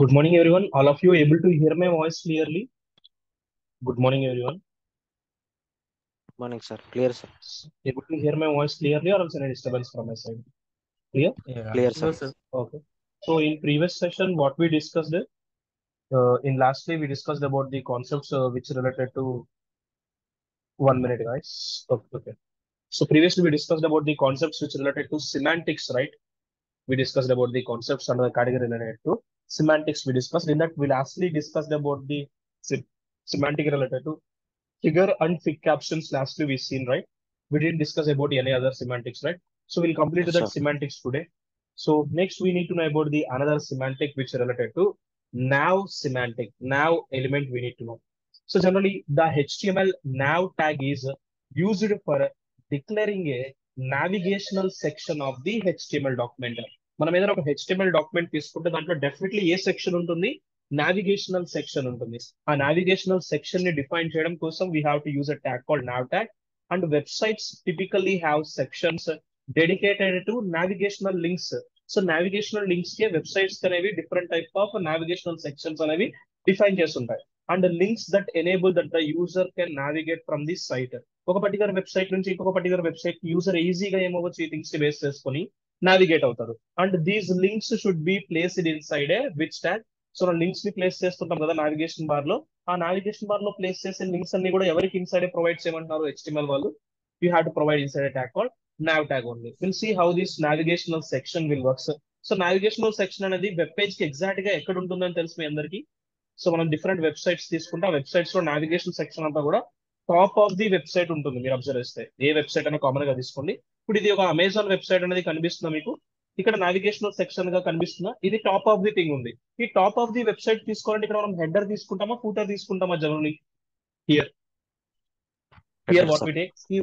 Good morning, everyone. All of you able to hear my voice clearly? Good morning, everyone. Morning, sir. Clear, sir. Able to hear my voice clearly, or else any disturbance from my side? Clear? Yeah, Clear, no, sir. sir. Okay. So in previous session, what we discussed, in lastly, we discussed about the concepts which related to 1 minute, guys. Okay. So previously, we discussed about the concepts which related to semantics, right? We discussed about the concepts under the category related to semantics. We discussed in that we lastly discussed about the se- semantic related to figure and fig captions. Lastly we've seen, right? We didn't discuss about any other semantics, right? So we'll complete Yes, that sir. semantics today. So next we need to know about the another semantic which related to now semantic, now element we need to know. So generally the HTML now tag is used for declaring a navigational section of the HTML document. మనం ఏదైనా ఒక HTML document తీసుకుంటే దాంట్లో definitely ఏ section ఉంటుంది? Navigational section ఉంటుంది. ఆ navigational section ని డిఫైన్ చేయడం కోసం we have to use a tag called nav tag. And websites typically have sections dedicated to navigational links. So navigational links కి వెబ్సైట్స్ అనేవి different type of navigational sections అనేవి define చేస్తుంటాయి. And links that enable that the user can navigate from the site. ఒక particular website నుంచి ఇంకొక particular website user ఈజీగా ఏమవచ్చు ఈ things ని బేస్ చేసుకొని నావిగేట్ అవుతారు. And these links should be placed in side a which tag. So మనం links ని ప్లేస్ చేస్తుంటాం కదా నావిగేషన్ బార్ లో. ఆ నావిగేషన్ బార్ లో ప్లేస్ చేసే లింక్స్ అన్ని కూడా ఎవరికి ఇన్సైడ్ ప్రొవైడ్ చేయమంటున్నారు HTML వాళ్ళు? You have to provide inside tag called nav tag only. We'll see how this navigational section will work. So navigational section అనేది వెబ్ పేజ్ కి ఎగ్జాక్ట్ గా ఎక్కడ ఉంటుందని తెలుసు మీ అందరికి. సో మనం డిఫరెంట్ వెబ్సైట్స్ తీసుకుంటే ఆ వెబ్సైట్స్ లో నావిగేషన్ సెక్షన్ అంతా కూడా టాప్ ఆఫ్ ది వెబ్సైట్ ఉంటుంది. మీరు అబ్జర్వ్ చేస్తే ఏ వెబ్సైట్ అయినా కామన్ గా తీసుకోండి. ఇప్పుడు ఇది ఒక అమెజాన్ వెబ్సైట్ అనేది కనిపిస్తుందా మీకు? ఇక్కడ నావిగేషనల్ సెక్షన్ గా కనిపిస్తుందా? ఇది టాప్ ఆఫ్ ది థింగ్ ఉంది. ఈ టాప్ ఆఫ్ ది వెబ్సైట్ తీసుకోవాలంటే ఇక్కడ మనం హెడర్ తీసుకుంటామా, ఫూటర్ తీసుకుంటామా? Generally here here Header, what sir.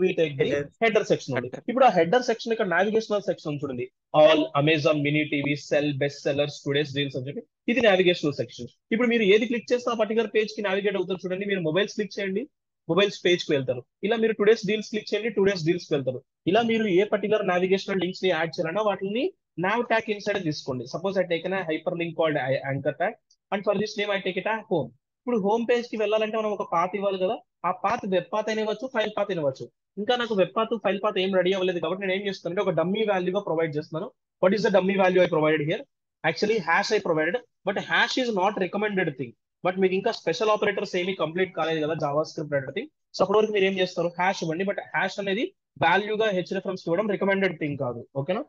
We take the Header. Header section ఉంది. Header. ఇప్పుడు ఆ హెడర్ సెక్షన్ ఇక్కడ నావిగేషనల్ సెక్షన్ చూడండి. All Amazon mini TV sell best sellers today's deals అని చెప్పి ఇది నావిగేషనల్ సెక్షన్. ఇప్పుడు మీరు ఏది క్లిక్ చేస్తే ఆ పర్టికులర్ పేజ్ కి నావిగేట్ అవుతారు. చూడండి, మీరు మొబైల్స్ క్లిక్ చేయండి, మొబైల్స్ పేజ్ కి వెళ్తారు. ఇలా మీరు టుడేస్ డీల్స్ క్లిక్ చేయండి, టుడేస్ డీల్స్ కి వెళ్తారు. ఇలా మీరు ఏ పర్టికులర్ నావిగేషనల్ లింక్స్ ని యాడ్ చేయాలన్నా వాటిని nav tag ఇన్సైడ్ తీసుకోండి. Suppose I take hyperlink called anchor tag and for this name I take it home. ఇప్పుడు హోమ్ పేజ్ కి వెళ్ళాలంటే మనం ఒక పాత్ ఇవ్వాలి కదా. ఆ పాత్ వెబ్ పాత్ అయినవచ్చు, ఫైల్ పాత్ అయినవచ్చు. ఇంకా నాకు వెబ్ పాత్ ఫైల్ పాత్ ఏం రెడీ అవ్వలేదు కాబట్టి నేను ఏం చేస్తానంటే ఒక డమ్మీ వాల్యూగా ప్రొవైడ్ చేస్తున్నాను. What is the dummy value I provided here? Actually hash I provided, but hash is not recommended thing. But మీకు ఇంకా స్పెషల్ ఆపరేటర్స్ ఏమీ కంప్లీట్ కాలేదు కదా Java script related thing. So అప్పటి వరకు మీరు ఏం చేస్తారు? హ్యాష్ ఇవ్వండి. బట్ హ్యాష్ అనేది వాల్యూగా హెచ్ రిఫరెన్స్ ఇవ్వడం రికమెండెడ్ థింగ్ కాదు. ఓకేనా?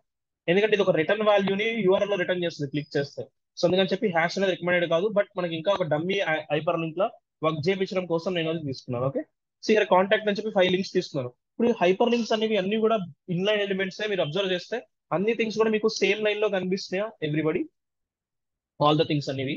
ఎందుకంటే ఇది ఒక రిటర్న్ వాల్యూని URL లో రిటర్న్ చేస్తుంది క్లిక్ చేస్తే. సో అందుకని చెప్పి హ్యాష్ అనేది రికమెండెడ్ కాదు. బట్ మనకి ఇంకా ఒక డమ్మీ హైపర్ లింక్ లో వర్క్ చేయించడం కోసం నేను అది తీసుకున్నాను. ఓకే, సో ఇక్కడ కాంటాక్ట్ అని చెప్పి 5 లింక్స్ తీసుకున్నాను. ఇప్పుడు ఈ హైపర్ లింక్స్ అనేవి అన్ని కూడా ఇన్లైన్ ఎలిమెంట్స్ మీరు అబ్జర్వ్ చేస్తే అన్ని థింగ్స్ కూడా మీకు సేమ్ లైన్ లో కనిపిస్తున్నాయా? ఎవ్రీబడి, ఆల్ ద థింగ్స్ అనేవి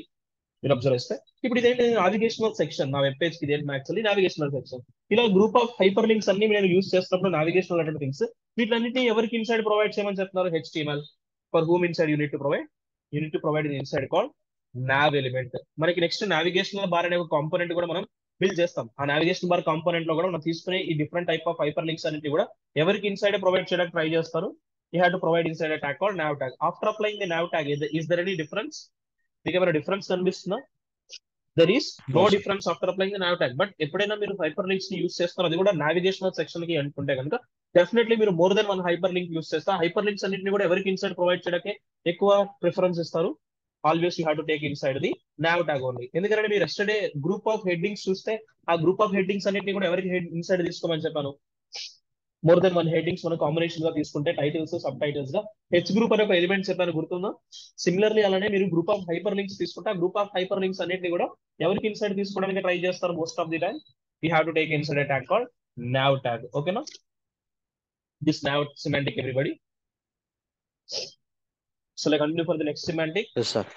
మీరు అబ్జర్వ్ చేస్తే ఇప్పుడు ఇదేంటి? Navigational section. నా వెబ్ పేజ్ కి ఇదేంటి? Actually navigational section. ఇలా గ్రూప్ ఆఫ్ హైపర్ లింక్స్ అన్ని నేను యూస్ చేస్తున్నప్పుడు నావిగేషనల్ అనే థింగ్స్ వీటిలన్నింటినీ ఎవరికి ఇన్సైడ్ ప్రొవైడ్ చేయమని చెప్తున్నారు? HTML. For whom inside unit to provide? Unit to provide inside call nav element. మనకి నెక్స్ట్ నావిగేషనల్ బార్ అనే ఒక కాంపోనెంట్ కూడా మనం బిల్డ్ చేస్తాం. ఆ నావిగేషన్ బార్ కాంపోనెంట్ లో కూడా మనం తీసుకునే ఈ different type of hyper links అన్నిటి కూడా ఎవరికి ఇన్సైడ్ ప్రొవైడ్ చేయడానికి ట్రై చేస్తారు? You have to provide inside tag call nav tag. After applying the nav tag, is there any difference? మీకు ఏమైనా డిఫరెన్స్ కనిపిస్తుందా? There is no No, sir. Difference after applying the nav tag. But ఎప్పుడైనా మీరు hyper links ని use చేస్తారు, అది కూడా navigational section కి అనుకుంటే కనుక డెఫినెట్లీ మీరు more than 1 hyper link use చేస్తారు. హైపర్ లింక్స్ అన్నింటినీ కూడా ఎవరికి ఇన్సైడ్ ప్రొవైడ్ చేయడానికి ఎక్కువ ప్రిఫరెన్స్ ఇస్తారు? Always you have to take inside the nav tag only. ఎందుకంటే మీరు ఎస్టర్డే గ్రూప్ ఆఫ్ హెడ్డింగ్స్ చూస్తే ఆ గ్రూప్ ఆఫ్ హెడ్డింగ్స్ అన్నింటినీ కూడా ఎవరికి ఇన్సైడ్ తీసుకోమని చెప్పాను? మోర్ దెన్ 1 హెడ్డింగ్స్ మనం కాంబినేషన్ గా తీసుకుంటే టైటిల్స్, సబ్ టైటిల్స్ గా హెచ్ గ్రూప్ అనే ఒక ఎలిమెంట్ చెప్పాను, గుర్తుందా? సిమిలర్లీ అలానే మీరు గ్రూప్ ఆఫ్ హైపర్ లింక్స్ తీసుకుంటే ఆ గ్రూప్ ఆఫ్ హైపర్ లింక్స్ అన్నింటినీ కూడా ఎవరికి ఇన్సైడ్ తీసుకోవడానికి ట్రై చేస్తారు? Most of the time you have to take inside a tag called nav tag. ఓకేనా? This nav semantic everybody. So like continue for the next semantic. Yes, sir.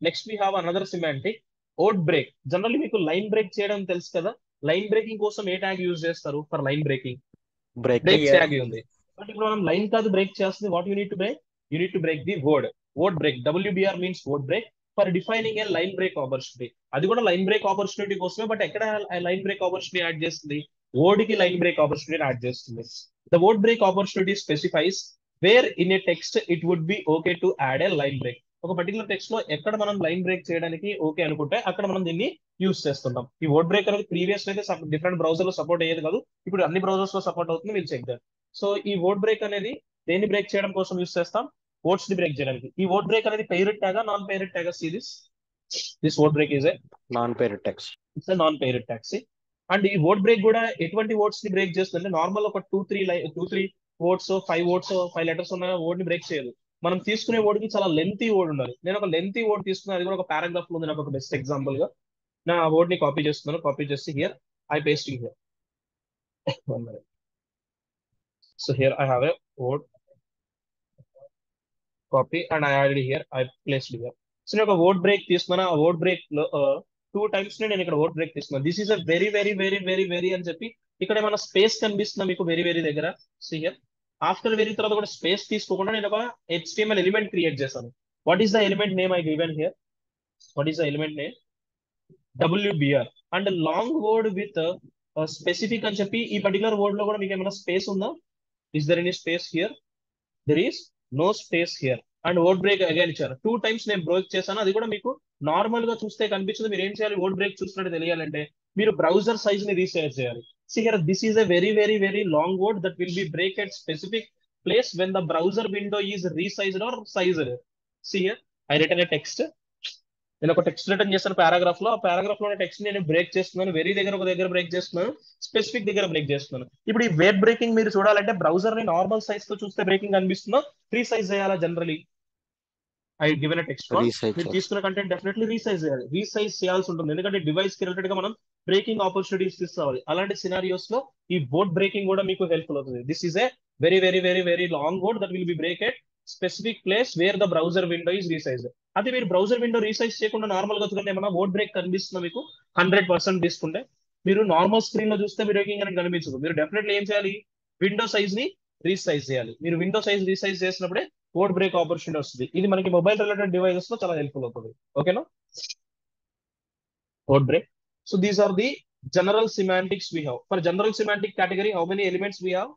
Next we have another semantic vote break. Generally మీకు line break చేయడం తెలుసు కదా. Line breaking కోసం ఏ tag use చేస్తారు? For line breaking Break. Break Clear. Tag ఉంది. But ఇప్పుడు మనం line కాదు బ్రేక్ చేస్తుంది. What unit to break? Unit to break the word. Word break, WBR means word break for defining A line break opportunity. అది కూడా line break opportunity కోసమే. But ఎక్కడ line break opportunity add చేస్తుంది? Word కి line break opportunity add చేస్తుంది. The word break opportunity specifies where in a text it would be okay to add a line break. ఒక particular text లో ఎక్కడ మనం line break చేయడానికి okay అనుకుంటే అక్కడ మనం దీన్ని యూస్ చేస్తుంటాం. ఈ వర్డ్ బ్రేక్ అనేది ప్రీవియస్ అయితే డిఫరెంట్ బ్రౌజర్ లో సపోర్ట్ అయ్యేది కాదు, ఇప్పుడు అన్ని బ్రౌజర్స్ లో సపోర్ట్ అవుతుంది, వీళ్ళు చెక్ చేయాలి. సో ఈ వర్డ్ బ్రేక్ అనేది దేన్ని బ్రేక్ చేయడం కోసం యూస్ చేస్తాం? వర్డ్స్ ని బ్రేక్ చేయడానికి. ఈ వర్డ్ బ్రేక్ అనేది పెయిర్డ్ ట్యాగా నాన్ పెయిర్డ్ ట్యాగా? See this word break is non paired text. It's non paired tag. And ఈ వర్డ్ బ్రేక్ కూడా ఎటువంటి వర్డ్స్ ని బ్రేక్ చేస్తుంది అంటే నార్మల్ ఒక 2-3 వర్డ్స్ 5 వర్డ్స్ 5 లెటర్స్ ఉన్న వర్డ్ ని బ్రేక్ చేయదు. మనం తీసుకునే వర్డ్ కి చాలా లెంతీ వర్డ్ ఉండాలి. నేను ఒక లెంతీ వర్డ్ తీసుకున్నా, అది కూడా ఒక పారాగ్రాఫ్ లో ఉంది, నాకు ఒక బెస్ట్ ఎగ్జాంపుల్ గా నా వర్డ్ ని కాపీ చేస్తున్నాను. కాపీ చేసి here I paste here. So here I have a word copy and I added here, I placed here. So నేను ఒక వర్డ్ బ్రేక్ తీసుకున్నాను. ఆ వర్డ్ బ్రేక్ లో 2 times నేను ఇక్కడ వర్డ్ బ్రేక్ తీసుకున్నాను. This is a very very very very very అని చెప్పి ఇక్కడ ఏమైనా స్పేస్ కనిపిస్తుందా మీకు? వెరీ వెరీ దగ్గర సో హియర్ ఆఫ్టర్ వెరీ తర్వాత కూడా స్పేస్ తీసుకోకుండా నేను ఒక HTML ఎలిమెంట్ క్రియేట్ చేశాను. What is the element name I given here? What is the element name? WBR. And long word with specific అని చెప్పి ఈ పర్టికులర్ వర్డ్ లో కూడా మీకు ఏమైనా స్పేస్ ఉందా? Is there any space here? There is no space here. And word break again ఇచ్చారు. 2 times నేను బ్రేక్ చేశాను, అది కూడా మీకు నార్మల్ గా చూస్తే కనిపించింది. మీరు ఏం చేయాలి? వర్డ్ బ్రేక్ చూస్తున్నట్టు తెలియాలంటే మీరు బ్రౌజర్ సైజ్ ని రీసైజ్ చేయాలి. See here, this is a very very very long word that will be break at specific place when the browser window is resized or sized. See here, I written a text. నేను ఒక text return చేస్తాను paragraph లో. ఆ paragraph లో text నేను break చేస్తున్నాను. Very దగ్గర ఒక దగ్గర బ్రేక్ చేస్తున్నాను, స్పెసిఫిక్ దగ్గర బ్రేక్ చేస్తున్నాను. ఇప్పుడు ఈ వెబ్ బ్రేకింగ్ మీరు చూడాలంటే బ్రౌజర్ ని నార్మల్ సైజ్ తో చూస్తే బ్రేకింగ్ అనిపిస్తుందో రీసైజ్ చేయాలా? Generally I given text font. Resize మీరు తీసుకున్న కంటెంట్ డెఫినెట్లీ రీసైజ్ చేయాలి. రీసైజ్ చేయాల్సి ఉంటుంది, ఎందుకంటే డివైస్ కి రిలేటెడ్ గా మనం బ్రేకింగ్ ఆపర్చునిటీస్ తీసుకోవాలి. అలాంటి సినారియోస్ లో ఈ బోర్డ్ బ్రేకింగ్ కూడా మీకు హెల్ప్ఫుల్ అవుతుంది. This is a very very very very long word that will be break at specific place where the browser window is resize. అదే మీరు బ్రౌజర్ విండో రీసైజ్ చేయకుండా నార్మల్ గా చూడండి, ఏమన్నా వర్డ్ బ్రేక్ కనిపిస్తుందా మీకు? 100% తీసుకుంటే మీరు నార్మల్ స్క్రీన్ లో చూస్తే బ్రేకింగ్ అనేది కనిపించదు. మీరు డెఫినెట్లీ ఏం చేయాలి? విండో సైజ్ ని రీసైజ్ చేయాలి. మీరు విండో సైజ్ రీసైజ్ చేసినప్పుడే కోడ్ బ్రేక్ ఆపర్చునిటీ వస్తుంది. ఇది మనకి మొబైల్ రిలేటెడ్ డివైసెస్ లో చాలా హెల్ప్ఫుల్ అవుతుంది. ఓకేనా? Code break. So these are the general semantics we have. For general semantic category, how many elements we have?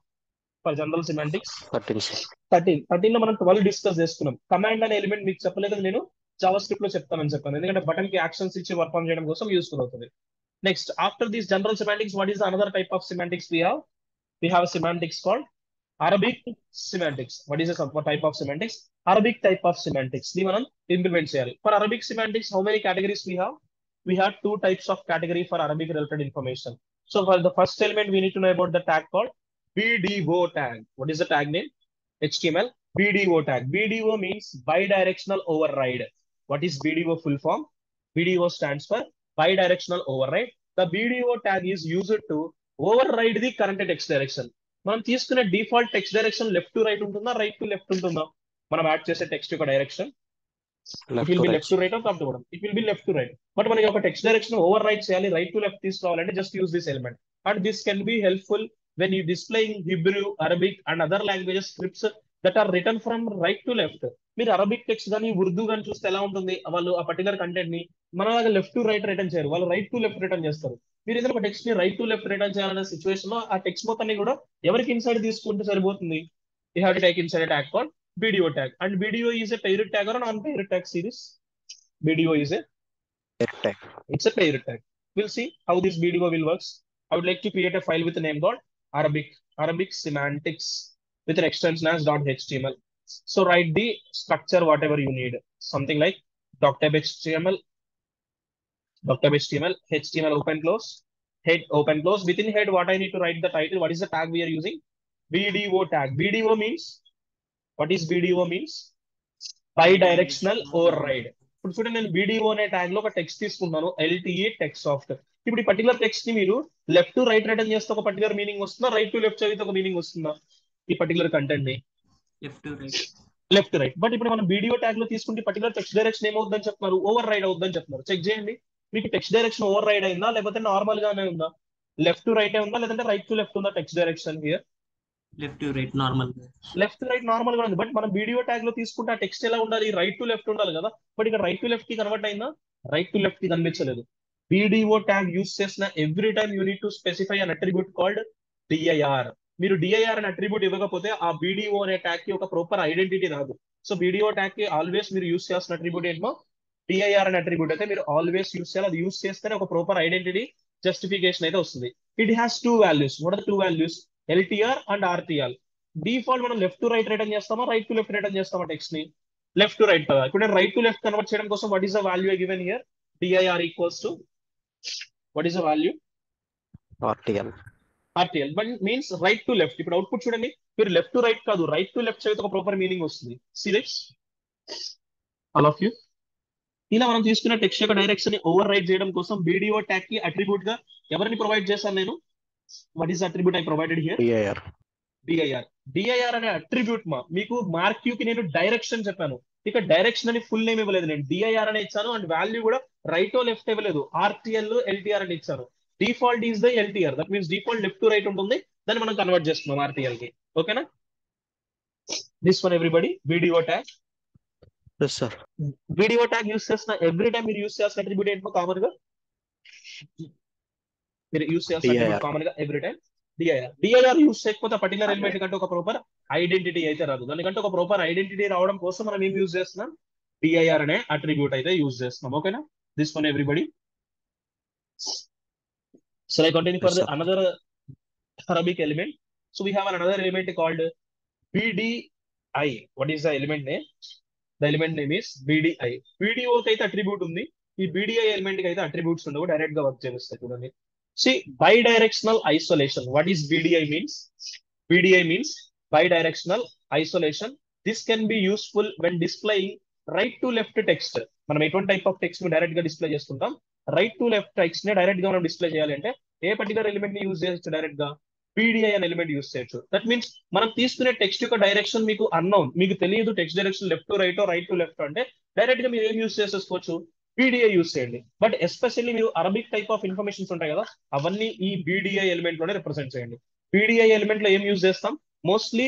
For general semantics 13 sir. 13 లో మనం 12 డిస్కస్ చేసుకున్నాం. కమాండ్ అనే ఎలిమెంట్ మీకు చెప్పలేదు, నేను జావా స్క్రిప్ట్ లో చెప్తానని చెప్పాను, ఎందుకంటే బటన్ కి యాక్షన్స్ ఇచ్చి పర్ఫార్మ్ చేయడం కోసం యూస్ఫుల్ అవుతుంది. Next after this general semantics, what is the another type of semantics we have? We have a semantics called Arabic semantics. What is the type of semantics? Arabic type of semantics ని మనం implement చేయాలి. For Arabic semantics, how many categories we have? We have 2 types of category for Arabic related information. So for the first element, we need to know about the tag called BDO tag. What is the tag name? HTML BDO tag. BDO means bidirectional override. What is BDO full form? BDO stands for bidirectional override. The BDO tag is used to override the current text direction. మనం తీసుకునే default text direction left to right ఉంటుందా, right to left ఉంటుందా? మనం add చేసే text యొక్క direction it will be left to right or top to bottom? It will be left to right. But మనకి ఒక text direction overwrite చేయాలి, right to left తీసుకురావాలంటే just use this element. And this can be helpful when you displaying Hebrew, Arabic and other languages scripts that are return from right to left. మీరు Arabic text కానీ ఉర్దూ కానీ చూస్తే ఎలా ఉంటుంది? వాళ్ళు ఆ పర్టికులర్ కంటెంట్ ని మనలాగా లెఫ్ట్ టు రైట్ రిటర్న్ చేయరు, వాళ్ళు రైట్ టు లెఫ్ట్ రిటర్న్ చేస్తారు. మీరు ఏదైనా ఒక టెక్స్ట్ ని రైట్ టు లెఫ్ట్ రిటర్న్ చేయాలనే సిచువేషన్ లో ఆ టెక్స్ట్ మొత్తాన్ని కూడా ఎవరికి ఇన్సైడ్ తీసుకుంటే సరిపోతుంది? You have to take inside tag called BDO tag. And BDO is a paired tag or a non-paired tag series? BDO is a tag. It's a paired tag. We'll see how this BDO will works. I would like to create a file with a name called Arabic semantics with an extension as .html. So write the structure whatever you need. Something like doctype HTML, HTML open close, head open close. Within head, what I need to write the title. What is the tag we are using? BDO tag. BDO means, what is BDO means? Bidirectional override. ఇప్పుడు చూడండి, నేను BDO అనే tag లో ఒక text తీసుకున్నాను, LTE text soft. ఇప్పుడు ఈ particular text ని మీరు లెఫ్ట్ టు రైట్ రిటర్న్ చేస్తే ఒక పర్టికులర్ మీనింగ్ వస్తుందా, రైట్ టు లెఫ్ట్ చదివితే ఒక మీనింగ్ వస్తుందా? ఈ పర్టికులర్ కంటెంట్ ని లెఫ్ట్ టు రైట్. బట్ ఇప్పుడు మనం BDO ట్యాగ్ లో తీసుకుంటే పర్టికులర్ టెక్స్ట్ డైరెక్షన్ ఏమవుతుందని చెప్తున్నారు? ఓవర్ రైడ్ అవుతుందని చెప్తున్నారు. చెక్ చేయండి, మీకు టెక్స్ట్ డైరెక్షన్ ఓవర్ రైడ్ అయిందా, లేకపోతే నార్మల్ గానే ఉందా? లెఫ్ట్ టు రైట్ ఉందా, లేదంటే రైట్ టు లెఫ్ట్ ఉందా? Text direction here left to right normal normal గా ఉంది. బట్ మనం BDO ట్యాగ్ లో తీసుకుంటే ఆ టెక్స్ట్ ఎలా ఉండాలి? రైట్ టు లెఫ్ట్ ఉండాలి కదా. బట్ ఇక్కడ రైట్ టు లెఫ్ట్ కి కన్వర్ట్ అయిందా? రైట్ టు లెఫ్ట్ కి కనిపించలేదు. BDO ట్యాగ్ యూస్ చేసిన every time you need to specify an attribute called DIR. మీరు DIR అనే అట్రిబ్యూట్ ఇవ్వకపోతే ఆ BDO అనే ట్యాగ్ కి ఒక ప్రాపర్ ఐడెంటిటీ రాదు. సో BDO ట్యాగ్ కి ఆల్వేస్ మీరు యూస్ చేయాల్సిన అట్రిబ్యూట్ ఏంటో DIR అనే అట్రిబ్యూట్ అయితే మీరు ఆల్వేస్ యూస్ చేయాలి. అది యూస్ చేస్తేనే ఒక ప్రాపర్ ఐడెంటిటీ జస్టిఫికేషన్ అయితే వస్తుంది. It has 2 values. What are 2 values? LTR and RTR. Default మనం లెఫ్ట్ టు రైట్ రిటర్న్ చేస్తామా, రైట్ టు లెఫ్ట్ రిటర్న్ చేస్తామా టెక్స్ట్ ని? లెఫ్ట్ టు రైట్ కదా. ఇప్పుడు నేను రైట్ టు లెఫ్ట్ కన్వర్ట్ చేయడం కోసం what is the value given here? DIR equals to what is the value? RTL. RTL means right to left. ఇప్పుడు output చూడండి, మీరు లెఫ్ట్ టు రైట్ కాదు, రైట్ టు లెఫ్ట్ చదివితే ఒక ప్రాపర్ మీనింగ్ వస్తుంది. See this all of you. ఇలా మనం తీసుకున్న టెక్స్ట్ యొక్క డైరెక్షన్ ని ఓవర్ రైట్ చేయడం కోసం BDO ట్యాగ్ కి అట్రిబ్యూట్ గా ఎవరిని ప్రొవైడ్ చేశాను నేను? What is attribute I provided here? DIR. DIR అనే అట్రిబ్యూట్ మీకు మార్క్ యూ కి నేను డైరెక్షన్ చెప్పాను. ఇక డైరెక్షన్ అని ఫుల్ నేమ్ ఇవ్వలేదు, నేను DIR అని ఇచ్చాను. అండ్ వాల్యూ కూడా రైట్ లెఫ్ట్ ఇవ్వలేదు, RTL LTR అని ఇచ్చాను. Default is the LTR. That means default left to right ఉంటుంది, దాన్ని మనం కన్వర్ట్ చేస్తున్నాం RTL కి. ఓకేనా? This one everybody. BDO tag. Yes, sir. BDO tag use చేసిన ఎవ్రీ టైం మీరు యూస్ చేయాల్సిన అట్రిబ్యూట్ ఏంటో కామన్ గా మీరు యూస్ చేయాల్సిన అట్రిబ్యూట్ కామన్ గా ఎవ్రీ టైం DIR యూస్ చేయకపోతే పర్టికులర్ ఎలిమెంట్ కంటే ఒక ప్రాపర్ ఐడెంటిటీ అయితే రాదు. దానికంటే ఒక ప్రాపర్ ఐడెంటిటీ రావడం కోసం మనం ఏం యూజ్ చేస్తున్నాం? DIR అనే అట్రిబ్యూట్ అయితే యూజ్ చేస్తున్నాం. ఓకేనా? This one everybody. So I continue for Yes, sir. another Arabic element. So we have another element called BDI. What is the element name? The element name is BDI. BDO కి అయితే attribute ఉంది, ఈ BDI element కి అయితే attributes ఉండవు, direct గా work చేస్తాయి. చూడండి, see bidirectional isolation. What is BDI means? BDI means bidirectional isolation. This can be useful when displaying right to left text. మనం ఎటువంటి టైప్ ఆఫ్ టెక్స్ట్ ని డైరెక్ట్ గా డిస్ప్లే చేస్తుంటాం? రైట్ టు లెఫ్ట్ టెక్స్ట్ ని direct గా మనం display చేయాలి అంటే ఏ పర్టికులర్ ఎలిమెంట్ ని యూజ్ చేయొచ్చు? డైరెక్ట్ గా BDI అనే ఎలిమెంట్ యూజ్ చేయొచ్చు. దట్ మీన్స్ మనం తీసుకునే టెక్స్ట్ యొక్క డైరెక్షన్ మీకు అన్నోన్, మీకు తెలియదు text direction left to right, right to left అంటే డైరెక్ట్ గా మీరు ఏం యూజ్ చేసేసుకోవచ్చు? BDI యూజ్ చేయండి. బట్ ఎస్పెషల్లీ మీరు అరబిక్ టైప్ ఆఫ్ ఇన్ఫర్మేషన్స్ ఉంటాయి కదా, అవన్నీ ఈ BDI ఎలిమెంట్ లోనే రిప్రజెంట్ చేయండి. BDI ఎలిమెంట్ లో ఏం యూజ్ చేస్తాం? మోస్ట్లీ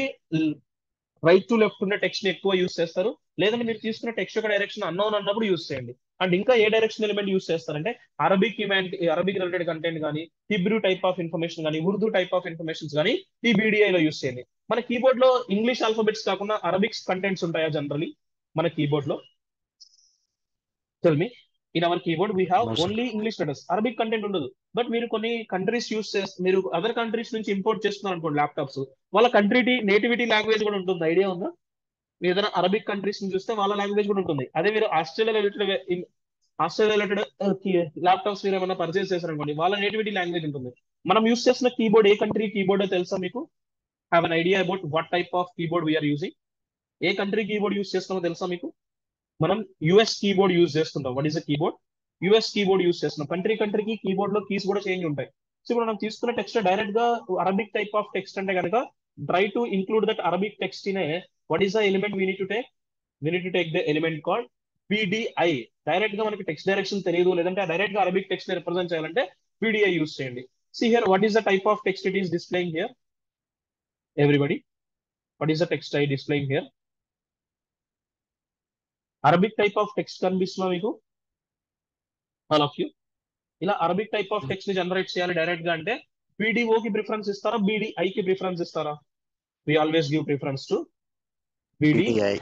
రైట్ టు లెఫ్ట్ ఉన్న టెక్స్ట్ ని ఎక్కువ యూజ్ చేస్తారు. లేదంటే మీరు తీసుకున్న టెక్స్ట్ యొక్క డైరెక్షన్ అన్నోన్ అన్నప్పుడు యూజ్ చేయండి. అండ్ ఇంకా ఏ డైరెక్షన్ ఎలిమెంట్ యూజ్ చేస్తారంటే అరబిక్ రిలేటెడ్ కంటెంట్ కానీ, హిబ్రూ టైప్ ఆఫ్ ఇన్ఫర్మేషన్ కానీ, ఉర్దూ టైప్ ఆఫ్ ఇన్ఫర్మేషన్స్ కానీ ఈ BDI లో యూజ్ చేయండి. మన కీబోర్డ్ లో ఇంగ్లీష్ ఆల్ఫాబెట్స్ కాకుండా అరబిక్స్ కంటెంట్స్ ఉంటాయా జనరలీ మన కీబోర్డ్ లో? Tell me. In our keyboard we have No, sir. Only English letters, Arabic content ఉండదు. బట్ మీరు కొన్ని కంట్రీస్ యూస్ చేస్తే, మీరు అదర్ కంట్రీస్ నుంచి ఇంపోర్ట్ చేస్తున్నారు అనుకోండి ల్యాప్టాప్స్, వాళ్ళ కంట్రీ నేటివిటీ లాంగ్వేజ్ కూడా ఉంటుంది. ఐడియా ఉందా? మీరు ఏదైనా అరబిక్ కంట్రీస్ ని చూస్తే వాళ్ళ లాంగ్వేజ్ కూడా ఉంటుంది. అదే మీరు ఆస్ట్రేలియా రిలేటెడ్ ల్యాప్టాప్స్ మీరు ఏమైనా పర్చేస్ చేశారనుకోండి, వాళ్ళ నేటివిటీ లాంగ్వేజ్ ఉంటుంది. మనం యూస్ చేసిన కీబోర్డ్ ఏ కంట్రీ కీబోర్డ్ తెలుసా మీకు? Have an idea about what type of keyboard we are using? ఏ కంట్రీ కీబోర్డ్ యూస్ చేస్తున్నామో తెలుసా మీకు? మనం US కీబోర్డ్ యూజ్ చేస్తుంటాం. What is the keyboard? US keyboard use చేస్తున్నాం. కంట్రీకి కీబోర్డ్ లో కీస్ కూడా చేంజ్ ఉంటాయి. సో ఇప్పుడు మనం తీసుకున్న టెక్స్ట్ డైరెక్ట్ గా అరబిక్ టైప్ ఆఫ్ టెక్స్ట్ అంటే కనుక try to include that Arabic text in a what is the element we need to take? We need to take the element called BDI. Direct గా మనకి text direction తెలియదు, లేదంటే direct గా Arabic text ని represent చేయాలంటే BDI use చేయండి. See here, what is the type of text it is displaying here? Everybody, what is the text I displaying here? Arabic type of text కనిపిస్తుందా మీకు? All of you. ఇలా Arabic type of text ని generate చేయాలి direct గా అంటే BDO కి preference ఇస్తారా, BDI కి ప్రిఫరెన్స్ ఇస్తారా? We always give preference to BDI.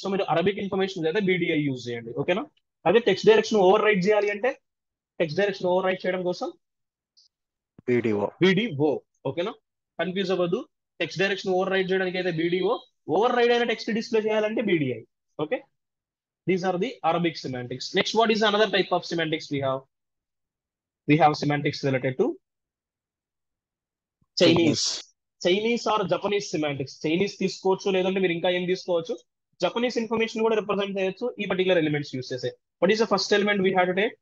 So మీరు అరబిక్ ఇన్ఫర్మేషన్ అయితే BDI యూజ్ చేయండి. ఓకేనా? అదే టెక్స్ట్ డైరెక్షన్ ఓవర్ రైట్ చేయాలి అంటే టెక్స్ట్ డైరెక్షన్ ఓవర్ రైట్ చేయడం కోసం BDO. ఓకేనా? కన్ఫ్యూజ్ అవ్వద్దు. టెక్స్ట్ డైరెక్షన్ ఓవర్ రైట్ చేయడానికి అయితే BDO, ఓవర్ రైట్ అయిన టెక్స్ట్ డిస్ప్లే చేయాలంటే BDI. Okay? These are the Arabic semantics. Next, what is another type of semantics we have? We have semantics related to Chinese or Japanese semantics. Chinese తీసుకోవచ్చు, లేదంటే మీరు ఇంకా ఏం తీసుకోవచ్చు? Japanese information కూడా represent చేయొచ్చు ఈ పర్టికులర్ ఎలిమెంట్స్ యూస్ చేసే. What is the first element we have to take?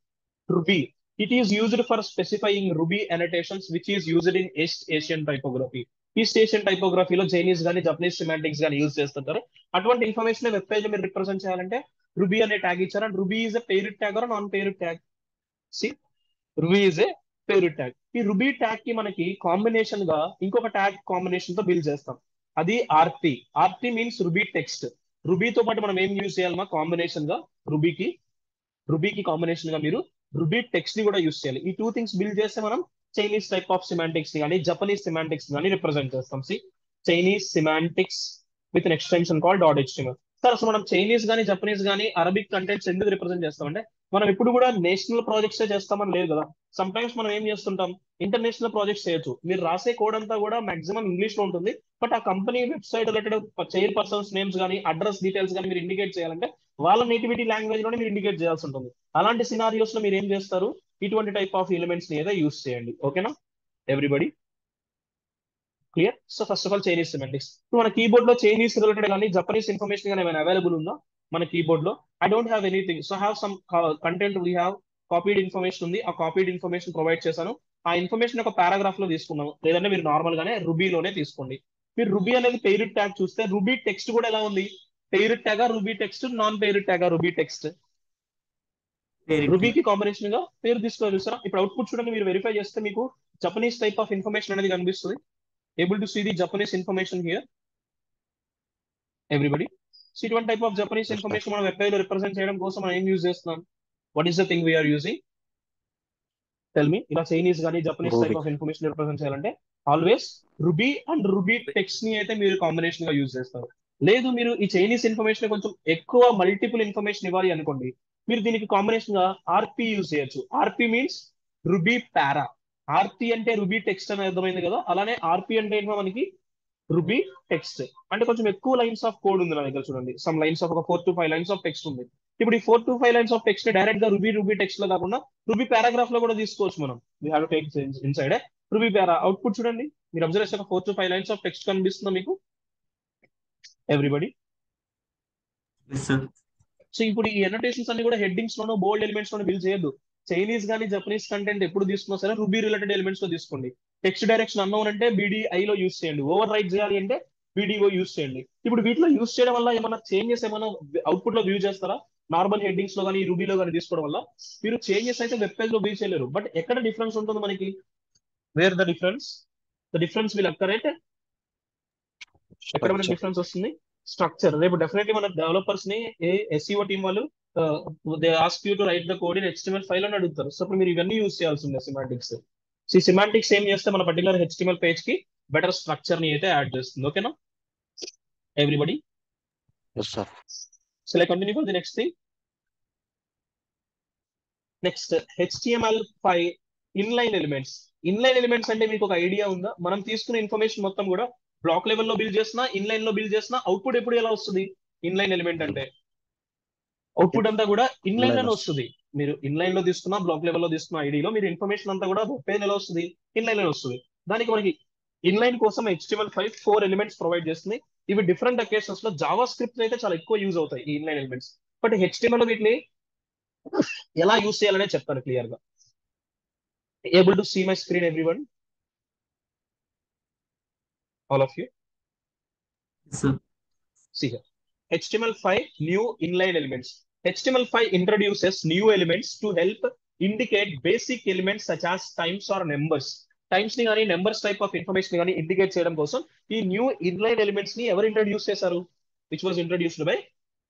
Ruby. It is used for specifying Ruby annotations which is used in East Asian typography. East Asian టైపోగ్రఫీలో Chinese కానీ Japanese semantics కానీ use చేస్తుంటారు. అటువంటి information web page మీరు represent చేయాలంటే ruby అనే tag ఇచ్చారు. And ruby is a paired tag or non paired tag? See, ruby is a paired tag. ఈ రూబీ ట్యాగ్ కి మనకి కాంబినేషన్ గా ఇంకొక ట్యాగ్ కాంబినేషన్ తో బిల్డ్ చేస్తాం, అది RT. RT means ruby text. రూబీతో పాటు మనం ఏం యూజ్ చేయాలమ్మా కాంబినేషన్ గా? రూబీకి కాంబినేషన్ గా మీరు రూబీ టెక్స్ట్ ని కూడా యూజ్ చేయాలి. ఈ టూ థింగ్స్ బిల్డ్ చేస్తే మనం చైనీస్ టైప్ ఆఫ్ సిమాంటిక్స్ కానీ జపనీస్ సిమాంటిక్స్ కానీ రిప్రజెంట్ చేస్తాం. సి, Chinese semantics with an extension called .html. Sir అసలు మనం చైనీస్ కానీ జపనీస్ కానీ అరబిక్ కంటెంట్స్ ఎందుకు రిప్రజెంట్ చేస్తామంటే మనం ఇప్పుడు కూడా నేషనల్ ప్రాజెక్ట్సే చేస్తామని లేదు కదా. సమ్ టైమ్స్ మనం ఏం చేస్తుంటాం, ఇంటర్నేషనల్ ప్రాజెక్ట్స్ చేయొచ్చు. మీరు రాసే కోడ్ అంతా కూడా మాక్సిమం ఇంగ్లీష్ లో ఉంటుంది. బట్ ఆ company website related chair persons names కానీ అడ్రస్ డీటెయిల్స్ కానీ మీరు ఇండికేట్ చేయాలంటే వాళ్ళ నేటివిటీ లాంగ్వేజ్ లోనే మీరు ఇండికేట్ చేయాల్సి ఉంటుంది. అలాంటి సినారియోస్ లో మీరు ఏం చేస్తారు, ఇటువంటి టైప్ ఆఫ్ ఎలిమెంట్స్ ని ఏదో యూస్ చేయండి. ఓకేనా everybody? Clear? So first of all Chinese semantics. ఇప్పుడు మన కీబోర్డ్ లో చైనీస్ రిలేటెడ్ కానీ జపనీస్ ఇన్ఫర్మేషన్ కానీ ఏమైనా అవైలబుల్ ఉందా మన కీబోర్డ్ లో? I don't have anything. So have some content we have copied information ఉంది. ఆ కాపీడ్ ఇన్ఫర్మేషన్ ప్రొవైడ్ చేశాను. ఆ ఇన్ఫర్మేషన్ ఒక పారాగ్రాఫ్ లో తీసుకున్నాను, లేదంటే మీరు నార్మల్ గానే రుబీలోనే తీసుకోండి. మీరు రుబీ అనేది పెయిర్డ్ ట్యాగ్ చూస్తే రుబీ టెక్స్ట్ కూడా ఎలా ఉంది, పెయిర్డ్ ట్యాగా రుబీ టెక్స్ట్, నాన్ పెయిర్డ్ ట్యాగా రుబీ టెక్స్ట్? Parent. రుబీకి కాంబినేషన్ గా పేరు తీసుకోవాలి చూసారా. ఇప్పుడు అవుట్పుట్ చూడండి, మీరు వెరిఫై చేస్తే మీకు జపనీస్ టైప్ ఆఫ్ ఇన్ఫర్మేషన్ అనేది కనిపిస్తుంది. Able to see the Japanese information here everybody. So ఇటువంటి type of Japanese Yes, sir. Information మనం వెబ్ పేజ్ లో రిప్రజెంట్ చేయడం కోసం మనం ఏం యూజ్ చేస్తున్నాం? What is the thing we're using? Tell me. ఇలా చైనీస్ కానీ Japanese type Ruby. Of information represent చేయాలంటే always ruby and ruby text ని అయితే మీరు కాంబినేషన్ గా యూజ్ చేస్తారు. లేదు మీరు ఈ చైనీస్ ఇన్ఫర్మేషన్ కొంచెం ఎక్కువ మల్టిపుల్ ఇన్ఫర్మేషన్ ఇవ్వాలి అనుకోండి, మీరు దీనికి కాంబినేషన్ గా ఆర్పి యూజ్ చేయొచ్చు. ఆర్పి మీన్స్ రుబీ పారా. ఆర్పి అంటే రుబీ టెక్స్ట్ అని అర్థమైంది కదా, అలానే ఆర్పి అంటే ఏంటో మనకి రుబీ టెక్స్ట్. అంటే కొంచెం ఎక్కువ లైన్స్ ఆఫ్ కోడ్ ఉంది నా దగ్గర చూడండి. సమ్ లైన్స్ ఆఫ్ ఒక 4 to 5 లైన్స్ ఆఫ్ టెక్స్ట్ ఉంది. ఇప్పుడు ఈ 4 to 5 lines of text direct గా రుబీ టెక్స్ట్ లో కాకుండా రుబీ పారాగ్రాఫ్ లో కూడా తీసుకోవచ్చు మనం. We have to take inside ruby para. Output చూడండి, మీరు అబ్జర్వ్ చేస్తే 4 to 5 లైన్స్ ఆఫ్ టెక్స్ట్ కనిపిస్తుందా మీకు ఎవ్రీబడి? Yes, sir. సో ఇప్పుడు ఈ ఎనోటేషన్స్ అన్ని కూడా హెడ్డింగ్స్ లోనో బోల్డ్ ఎలిమెంట్స్ లోనో బిల్డ్ చేయొద్దు. చైనీస్ కానీ జపనీస్ కంటెంట్ ఎప్పుడు తీసుకున్నా సరే రుబీ రిలేటెడ్ ఎలిమెంట్స్ లో తీసుకోండి. టెక్స్ట్ డైరెక్షన్ అన్నోన్ అంటే BDI లో యూస్ చేయండి. ఓవర్ రైట్ చేయాలి అంటే BDO యూస్ చేయండి. ఇప్పుడు వీటిలో యూస్ చేయడం వల్ల ఏమైనా చేంజెస్ ఏమైనా అవుట్పుట్ లో వ్యూ చేస్తారా? నార్మల్ హెడ్డింగ్స్ లో కానీ రూబీలో కానీ తీసుకోవడం వల్ల మీరు చేంజెస్ అయితే వెబ్ పేజ్ లో వ్యూ చేయలేరు. బట్ ఎక్కడ డిఫరెన్స్ ఉంటుంది మనకి? Wear the difference? The difference will అక్కర్ at ఎక్కడ మనకి Structure. డిఫరెన్స్ వస్తుంది? స్ట్రక్చర్. రేపు డెఫినెట్లీ మన డెవలపర్స్ ని SEO టీం వాళ్ళు they ask you to right the code in HTML5 అని అడుగుతారు. సో అప్పుడు మీరు ఇవన్నీ యూస్ చేయాల్సి ఉంది సిమాంటిక్స్. సో ఈ సిమాంటిక్స్ ఏం చేస్తే మన పర్టికులర్ HTML పేజ్ కి బెటర్ స్ట్రక్చర్ ని అయితే యాడ్ చేస్తుంది. ఓకేనా everybody? Yes, sir. So like continue for the next thing. Next HTML5 inline elements. Inline elements అంటే మీకు ఒక ఐడియా ఉందా? మనం తీసుకున్న ఇన్ఫర్మేషన్ మొత్తం కూడా బ్లాక్ లెవెల్లో బిల్డ్ చేసినా, ఇన్లైన్ లో బిల్డ్ చేసినా అవుట్పుట్ ఎప్పుడు ఎలా వస్తుంది? ఇన్లైన్ ఎలిమెంట్ అంటే అవుట్పుట్ అంతా కూడా ఇన్లైన్ లోనే వస్తుంది. మీరు ఇన్లైన్ లో తీసుకున్న, బ్లాక్ లెవెల్ లో తీసుకున్న ఐడిలో మీరు ఇన్ఫర్మేషన్ అంతా కూడా వెబ్ పేజ్ ఎలా వస్తుంది? ఇన్లైన్ లో వస్తుంది. దానికి మనకి ఇన్లైన్ కోసం HTML5 4 ఎలిమెంట్స్ ప్రొవైడ్ చేస్తుంది. ఇవి డిఫరెంట్ అకేషన్స్ లో జావా స్క్రిప్ట్ అయితే చాలా ఎక్కువ యూజ్ అవుతాయి ఈ ఇన్లైన్ ఎలిమెంట్స్. బట్ HTML వీటిని ఎలా యూజ్ చేయాలనే చెప్తాను క్లియర్ గా. Able to see my screen everyone? All of you Yes, sir. see here. HTML5 new inline elements. HTML5 introduces new elements to help indicate basic elements such as times or numbers. Times ని కానీ numbers type of information కానీ indicate చేయడం కోసం ఈ new inline elements ని ఎవరు introduce చేశారు? Which was introduced by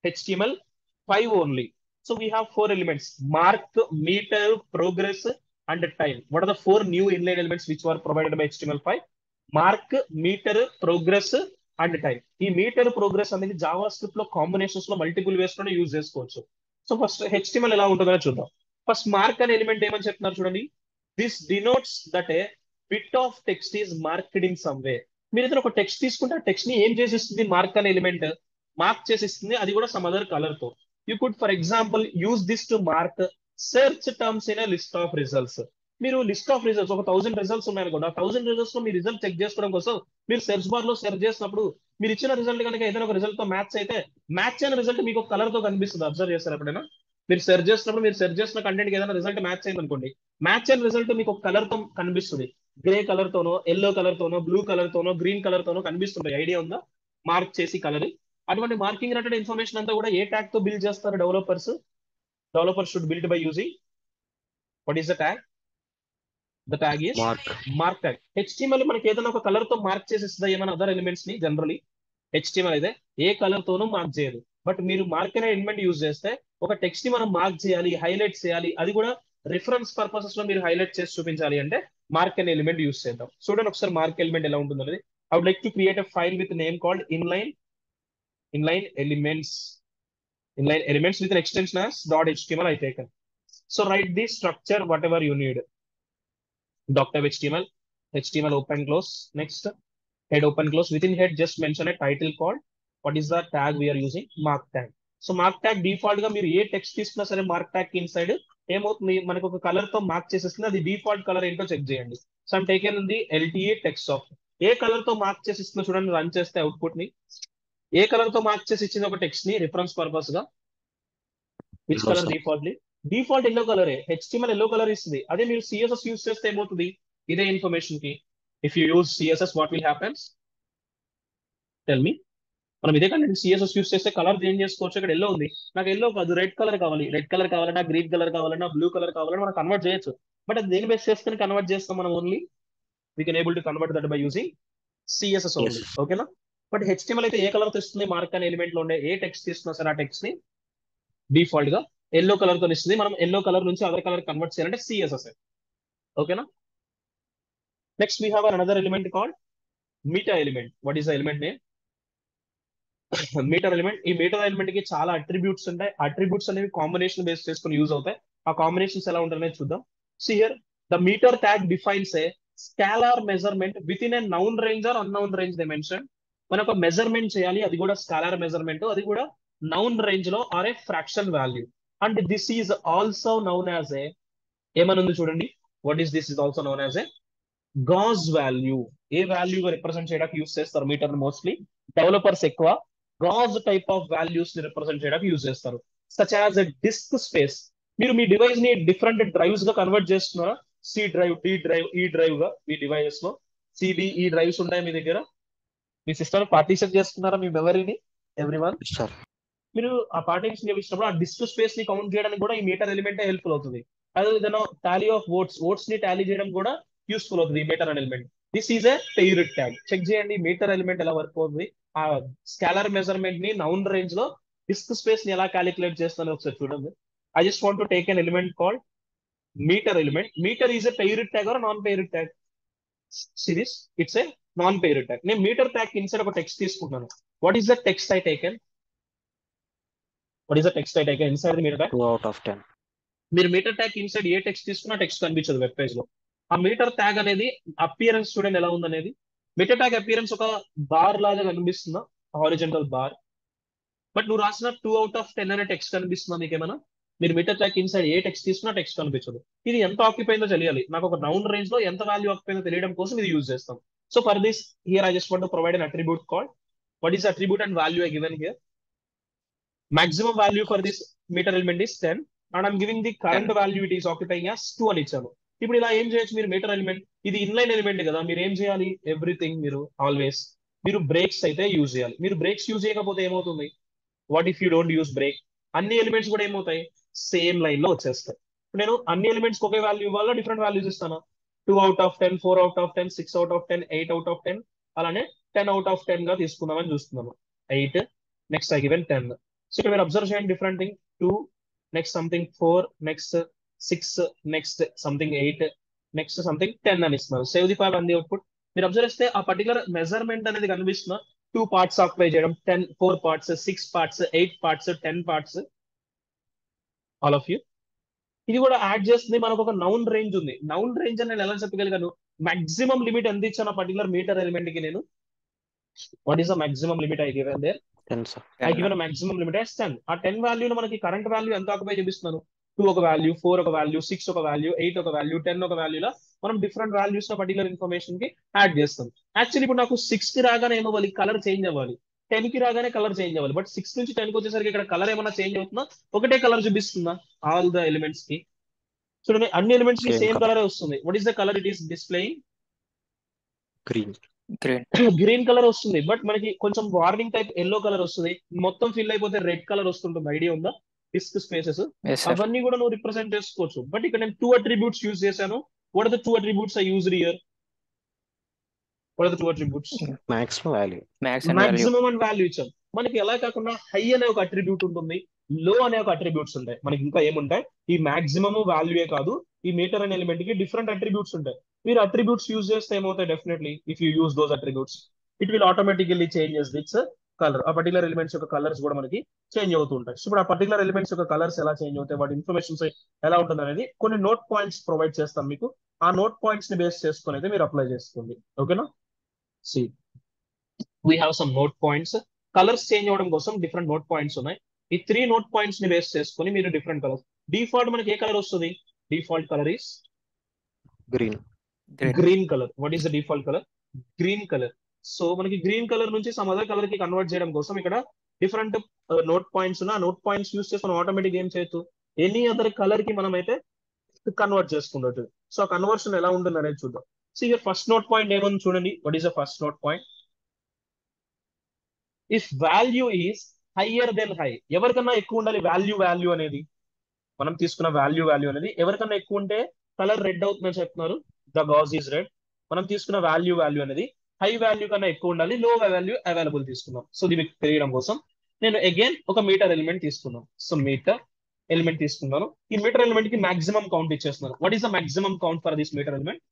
HTML5 only. So we have 4 elements: mark, meter, progress and time. What are the 4 new inline elements which are provided by HTML5? Mark, meter, progress and time. ఈ meter, progress అనేది JavaScript లో combinations లో multiple ways లోనే use చేసుకోవచ్చు. So first HTML ఎలా ఉంటుందో చూద్దాం. First mark అనే ఎలిమెంట్ ఏమని చెప్తున్నారు చూడండి. This denotes that A bit of text is marked in some way. మీరు ఏదైనా ఒక టెక్స్ట్ తీసుకుంటే ఆ టెక్స్ట్ ని ఏం చేసిస్తుంది? మార్క్ అనే ఎలిమెంట్ మార్క్ చేసిస్తుంది, అది కూడా సమ్ అదర్ కలర్ తో. You could for example use this to mark search terms in list of results. మీరు లిస్ట్ ఆఫ్ రిజల్ట్స్ ఒక 1000 రిజల్ట్స్ ఉన్నాయనుకోండి, ఆ 1000 రిజల్ట్స్ లో మీ రిజల్ట్ చెక్ చేసుకోవడం కోసం మీరు సెర్చ్ బార్ లో సెర్చ్ చేసినప్పుడు మీరు ఇచ్చిన రిజల్ట్ కనుక ఏదైనా ఒక రిజల్ట్ తో మ్యాచ్ అయితే, మ్యాచ్ అయిన రిజల్ట్ మీకు ఒక కలర్ తో కనిపిస్తుంది. అబ్జర్వ్ చేస్తారు ఎప్పుడైనా? మీరు సెర్చ్ చేసినప్పుడు మీరు సెర్చ్ చేసిన కంటెంట్ ఏదైనా రిజల్ట్ మ్యాచ్ అయింది అనుకోండి, మ్యాచ్ అయిన రిజల్ట్ మీకు ఒక కలర్ తో కనిపిస్తుంది. గ్రే కలర్ తోనో, ఎల్లో కలర్ తోనో, బ్లూ కలర్ తోనో, గ్రీన్ కలర్ తోనో కనిపిస్తుంది. ఐడియా ఉందా? మార్క్ చేసి కలర్. అటువంటి మార్కింగ్ రిలేటెడ్ ఇన్ఫర్మేషన్ అంతా కూడా ఏ ట్యాగ్ తో బిల్డ్ చేస్తారు developers? Developers should build by using what is the tag? The tag is Mark. Mark tag. HTML మనకి ఏదైనా ఒక కలర్ తో మార్క్ చేసిస్తుందా ఏమైనా అదర్ ఎలిమెంట్స్ ని? జనరలీ HTML అయితే ఏ కలర్ తోనూ మార్క్ చేయదు. బట్ మీరు మార్క్ అనే ఎలిమెంట్ యూజ్ చేస్తే ఒక టెక్స్ట్ ని మనం మార్క్ చేయాలి, హైలైట్ చేయాలి, అది కూడా రిఫరెన్స్ పర్పసెస్ లో మీరు హైలైట్ చేసి చూపించాలి అంటే మార్క్ అనే ఎలిమెంట్ యూజ్ చేద్దాం. చూడండి ఒకసారి మార్క్ ఎలిమెంట్ ఎలా ఉంటుంది అనేది. I would like to create a file with name called inline inline elements with an extension as .html I taken. So write the structure whatever you need. Doc type HTML open close. Next, head open close. Within head, just mention a title called. What is the tag we are using? Mark tag. So mark tag default గా మీరు ఏ text తీసుకున్నా సరే mark tag కి inside ఏమవుతుంది, మనకు ఒక colour తో mark చేసేస్తుంది. అది డిఫాల్ట్ కలర్ ఏంటో చెక్ చేయండి. సో ఐమ్ టేకెన్ ఉంది LTE text of. A colour తో మార్క్ చేసి ఇస్తుందో చూడండి, రన్ చేస్తే అవుట్పుట్ ని ఏ కలర్ తో మార్క్ చేసి ఇచ్చింది ఒక టెక్స్ట్ ని రిఫరెన్స్ పర్పస్ గా, విచ్ కలర్ డిఫాల్ట్ ఎల్లో కలరే. HTML ఎల్లో కలర్ ఇస్తుంది. అదే మీరు CSS యూస్ చేస్తే ఏమవుతుంది, ఇదే ఇన్ఫర్మేషన్ కి if you use CSS what will happens tell me. మనం ఇదే కంటే CSS యూస్ చేస్తే కలర్ చేంజ్ చేసుకోవచ్చు. ఇక్కడ ఎల్లో ఉంది, నాకు ఎల్లో కాదు రెడ్ కలర్ కావాలి. రెడ్ కలర్ కావాలన్నా గ్రీన్ కలర్ కావాలన్నా బ్లూ కలర్ కావాలన్నా మనం కన్వర్ట్ చేయొచ్చు. బట్ అది దేని బేస్ చేసుకుని కన్వర్ట్ చేస్తాం మనం? Only we can able to convert that by using CSS only. ఓకేనా? బట్ HTML అయితే ఏ కలర్ తెస్తుంది, మార్క్ అనే ఎలిమెంట్ లో ఉండే ఏ టెక్స్ట్ తీసుకున్నా సరే ఆ టెక్స్ట్ ని డిఫాల్ట్ గా ఎల్లో కలర్ తో ఇస్తుంది. మనం ఎల్లో కలర్ నుంచి అదర్ కలర్ కన్వర్ట్ చేయాలంటే CSS. ఓకేనా? Next we have another element called meter element. What is the element name? Meter element. ఈ మీటర్ ఎలిమెంట్ కి చాలా అట్రిబ్యూట్స్ ఉంటాయి. అట్రిబ్యూట్స్ అనేవి కాంబినేషన్ బేస్ చేసుకుని యూజ్ అవుతాయి. ఆ కాంబినేషన్స్ ఎలా ఉంటాయనేది చూద్దాం. See here, the meter tag defines a scalar measurement within a noun range or unknown range dimension. మనం ఒక మెజర్మెంట్ చేయాలి, అది కూడా స్కాలర్ మెజర్మెంట్, అది కూడా నౌన్ రేంజ్ లో or a fraction value. And this is also known as a, ఏమనుంది చూడండి, what is this is also known as a gauge value. A value represent చేయడానికి యూస్ చేస్తారు మీటర్? మోస్ట్లీ డెవలపర్స్ ఎక్కువ gauge type of values ని represent చేయడానికి use చేస్తారు. Such as a disk space. మీరు మీ డివైస్ ని డిఫరెంట్ డ్రైవ్స్ గా కన్వర్ట్ చేస్తున్నారా? C drive, D drive, E drive గా మీ డివైజెస్ లో CDE డ్రైవ్స్ ఉంటాయి మీ దగ్గర. మీ సిస్టమ్ పార్టీషన్ చేసుకున్నారా మీ మెమరీని? ఎవ్రీవన్, సార్ మీరు ఆ పార్టీషన్ చేసినప్పుడు ఆ డిస్క్ స్పేస్ ని కౌంట్ చేయడానికి కూడా ఈ మీటర్ ఎలిమెంటే హెల్ప్ఫుల్ అవుతుంది. అదే విధంగా టాలీ ఆఫ్ ఓట్స్ ని టాలీ చేయడం కూడా యూస్ఫుల్ అవుతుంది ఈ meter element. This is a pair tag. Check చేయండి మీటర్ ఎలిమెంట్ ఎలా వర్క్ అవుతుంది. ఆ స్కాలర్ మెజర్మెంట్ ని నౌన్ రేంజ్ లో డిస్క్ స్పేస్ ని ఎలా క్యాలిక్యులేట్ చేస్తానో ఒకసారి చూడండి. I just want to take an element called meter element. Meter is a paired tag or a non-paired tag? See this? It's a non-paired tag. నేను meter tag inside ఒక text తీసుకుంటున్నాను. What is the text I taken? What is the text I taken inside the meter tag? 2 out of 10. మీరు metre tag inside ఏ text తీసుకున్నా text కనిపించదు web page లో. ఆ metre tag అనేది appearance చూడండి ఎలా ఉందనేది. మీటర్ ట్యాగ్ అపియరెన్స్ ఒక బార్ లాగా కనిపిస్తుందా, హారిజంటల్ బార్. బట్ నువ్వు రాసిన 2 out of 10 అనే టెక్స్ట్ కనిపిస్తుందా మీకేమైనా? మీరు మీటర్ ట్యాగ్ ఇన్సైడ్ ఏ టెక్స్ట్ తీసుకున్నా టెక్స్ట్ కనిపించదు. ఇది ఎంత ఆక్యుపై అయిందో తెలియాలి. నాకు ఒక నౌన్ రేంజ్ లో ఎంత వాల్యూ ఆక్యుపై అయిందో తెలియడం కోసం ఇది యూజ్ చేస్తాం. So for this here I just want to provide an attribute called, what is attribute and value I given here. Maximum value for this meter element is 10 and I'm giving the current value it is occupying as 2 అని ఇచ్చాను. ఇప్పుడు ఇలా ఏం చేయొచ్చు మీరు meter element, ఇది inline element కదా, మీరు ఏం చేయాలి? ఎవ్రీథింగ్ మీరు ఆల్వేస్ మీరు బ్రేక్స్ అయితే యూజ్ చేయాలి. మీరు బ్రేక్స్ యూజ్ చేయకపోతే ఏమవుతుంది? What if you don't use break? అన్ని ఎలిమెంట్స్ కూడా ఏమవుతాయి? సేమ్ లైన్ లో వచ్చేస్తాయి. నేను అన్ని ఎలిమెంట్స్ ఒకే వాల్యూ ఇవ్వాలా, డిఫరెంట్ వాల్యూస్ ఇస్తాను? 2 out of 10, 4 out of 10, 6 out of 10, 8 out of 10, అలానే 10 out of 10 గా తీసుకుందామని చూస్తున్నాము. 8 నెక్స్ట్ ఐ గివెన్ 10. సో ఇక్కడ మీరు అబ్జర్వ్ చేయండి different thing. 2 next something 4 next 6 next something 8 next something 10 అని ఇస్తున్నారు. సేవ్ ది ఫైల్ అంది అవుట్పుట్. మీరు అబ్జర్వ్ చేస్తే ఆ పర్టికులర్ మెజర్మెంట్ అనేది కనిపిస్తున్నా 2 parts ఆక్యుపై చేయడం, 4 parts, 6 parts, 8 parts, 10 parts, all of you. ఇది కూడా యాడ్ చేస్తుంది. మనకు ఒక నౌన్ రేంజ్ ఉంది. నౌన్ రేంజ్ అని నేను ఎలా చెప్పగలిగాను? మాక్సిమం లిమిట్ ఎంత ఇచ్చాను పర్టికులర్ మీటర్ ఎలిమెంట్ కి నేను? What is the maximum limit I given there? 10 sir. I given maximum limit as 10. ఆ 10 వాల్యూలో మనకి కరెంట్ వాల్యూ ఎంత ఆక్యుపై చూపిస్తున్నాను? 2 ఒక వాల్యూ, 4 ఒక వాల్యూ, 6 ఒక వాల్యూ, 8 ఒక వాల్యూ, 10 ఒక వాల్యూలో మనం డిఫరెంట్ వాల్యూస్ పర్టికులర్ ఇన్ఫర్మేషన్ కి యాడ్ చేస్తాం. యాక్చువల్లీ ఇప్పుడు నాకు 6 కి రాగానే ఏమవ్వాలి? కలర్ చేంజ్ అవ్వాలి. 10 కి రాగానే కలర్ చేంజ్ అవ్వాలి. బట్ 6 నుంచి 10 కి వచ్చేసరికి ఇక్కడ కలర్ ఏమైనా చేంజ్ అవుతుందా? ఒకటే కలర్ చూపిస్తుందా ఆల్ ద ఎలిమెంట్స్ కి? చూడండి అన్ని ఎలిమెంట్స్ కి సేమ్ కలర్ వస్తుంది. What is the colour it is displaying? Green. Green colour వస్తుంది. బట్ మనకి కొంచెం వార్నింగ్ టైప్ ఎల్లో కలర్ వస్తుంది. మొత్తం ఫిల్ అయిపోతే రెడ్ కలర్ వస్తుంటుంది. ఐడియా ఉందా? డిస్క్ స్పేసెస్ అవన్నీ కూడా నువ్వు రిప్రజెంట్ చేసుకోవచ్చు. బట్ ఇక్కడ నేను 2 అట్రిబ్యూట్స్ యూజ్ చేశాను. What are the 2 attributes I used here? What are the 2 attributes? Maximum value, maximum and value ఇచ్చాం. మనకి ఎలా కాకుండా హై అనే ఒక అట్రిబ్యూట్ ఉంటుంది, లో అనే ఒక అట్రిబ్యూట్స్ ఉంటాయి. మనకి ఇంకా ఏముంటాయి? ఈ మాక్సిమం వాల్యూయే కాదు, ఈ మీటర్ అనే ఎలిమెంట్ కి డిఫరెంట్ అట్రిబ్యూట్స్ ఉంటాయి. మీరు అట్రిబ్యూట్స్ యూజ్ చేస్తే ఏమవుతాయి? Definitely if you use those attributes it will automatically changes it's colour, ఆ పర్టికులర్ ఎలిమెంట్స్ యొక్క కలర్స్ కూడా మనకి చేంజ్ అవుతూ ఉంటాయి. సో ఇప్పుడు ఆ పర్టికులర్ ఎలిమెంట్స్ యొక్క కలర్స్ ఎలా చేంజ్ అవుతాయి, వాటి ఇన్ఫర్మేషన్స్ ఎలా ఉంటుంది అనేది కొన్ని నోట్ పాయింట్స్ ప్రొవైడ్ చేస్తాం మీకు. ఆ నోట్ పాయింట్స్ ని బేస్ చేసుకొని అయితే మీరు అప్లై చేసుకోండి. ఓకేనా? C we have some note points. Colours change అవ్వడం కోసం డిఫరెంట్ నోట్ పాయింట్స్ ఉన్నాయి. ఈ 3 నోట్ పాయింట్స్ ని బేస్ చేసుకొని మీరు డిఫరెంట్ కలర్స్. డిఫాల్ట్ మనకి ఏ కలర్ వస్తుంది? Default colour is green. Green colour. What is the default colour? Green colour. So మనకి గ్రీన్ కలర్ నుంచి సమ్ అదర్ కలర్ కి కన్వర్ట్ చేయడం కోసం ఇక్కడ డిఫరెంట్ నోట్ పాయింట్స్ ఉన్నాయి. ఆ నోట్ పాయింట్స్ యూస్ చేసి మనం ఆటోమేటిక్ ఏం చేయొచ్చు, ఎనీ అదర్ కలర్ కి మనం అయితే కన్వర్ట్ చేసుకుండొచ్చు. సో ఆ కన్వర్షన్ ఎలా ఉంటుంది అనేది చూద్దాం. So here first note point ఏమని చూడండి. What is the first note point? If value is higher then high, ఎవరికన్నా ఎక్కువ ఉండాలి వాల్యూ అనేది. మనం తీసుకున్న వాల్యూ అనేది ఎవరికన్నా ఎక్కువ ఉంటే కలర్ రెడ్ అవుతుందని చెప్తున్నారు. The gauge is red. మనం తీసుకున్న వాల్యూ అనేది హై వాల్యూ కన్నా ఎక్కువ ఉండాలి, లో వాల్యూ అవైలబుల్ తీసుకున్నాం. సో దీనికి తెలియడం కోసం నేను అగైన్ ఒక మీటర్ ఎలిమెంట్ తీసుకున్నాను. సో మీటర్ ఎలిమెంట్ తీసుకున్నాను. ఈ మీటర్ ఎలిమెంట్ కి మాక్సిమం కౌంట్ ఇచ్చేస్తున్నాను. What is the maximum count for this meter element?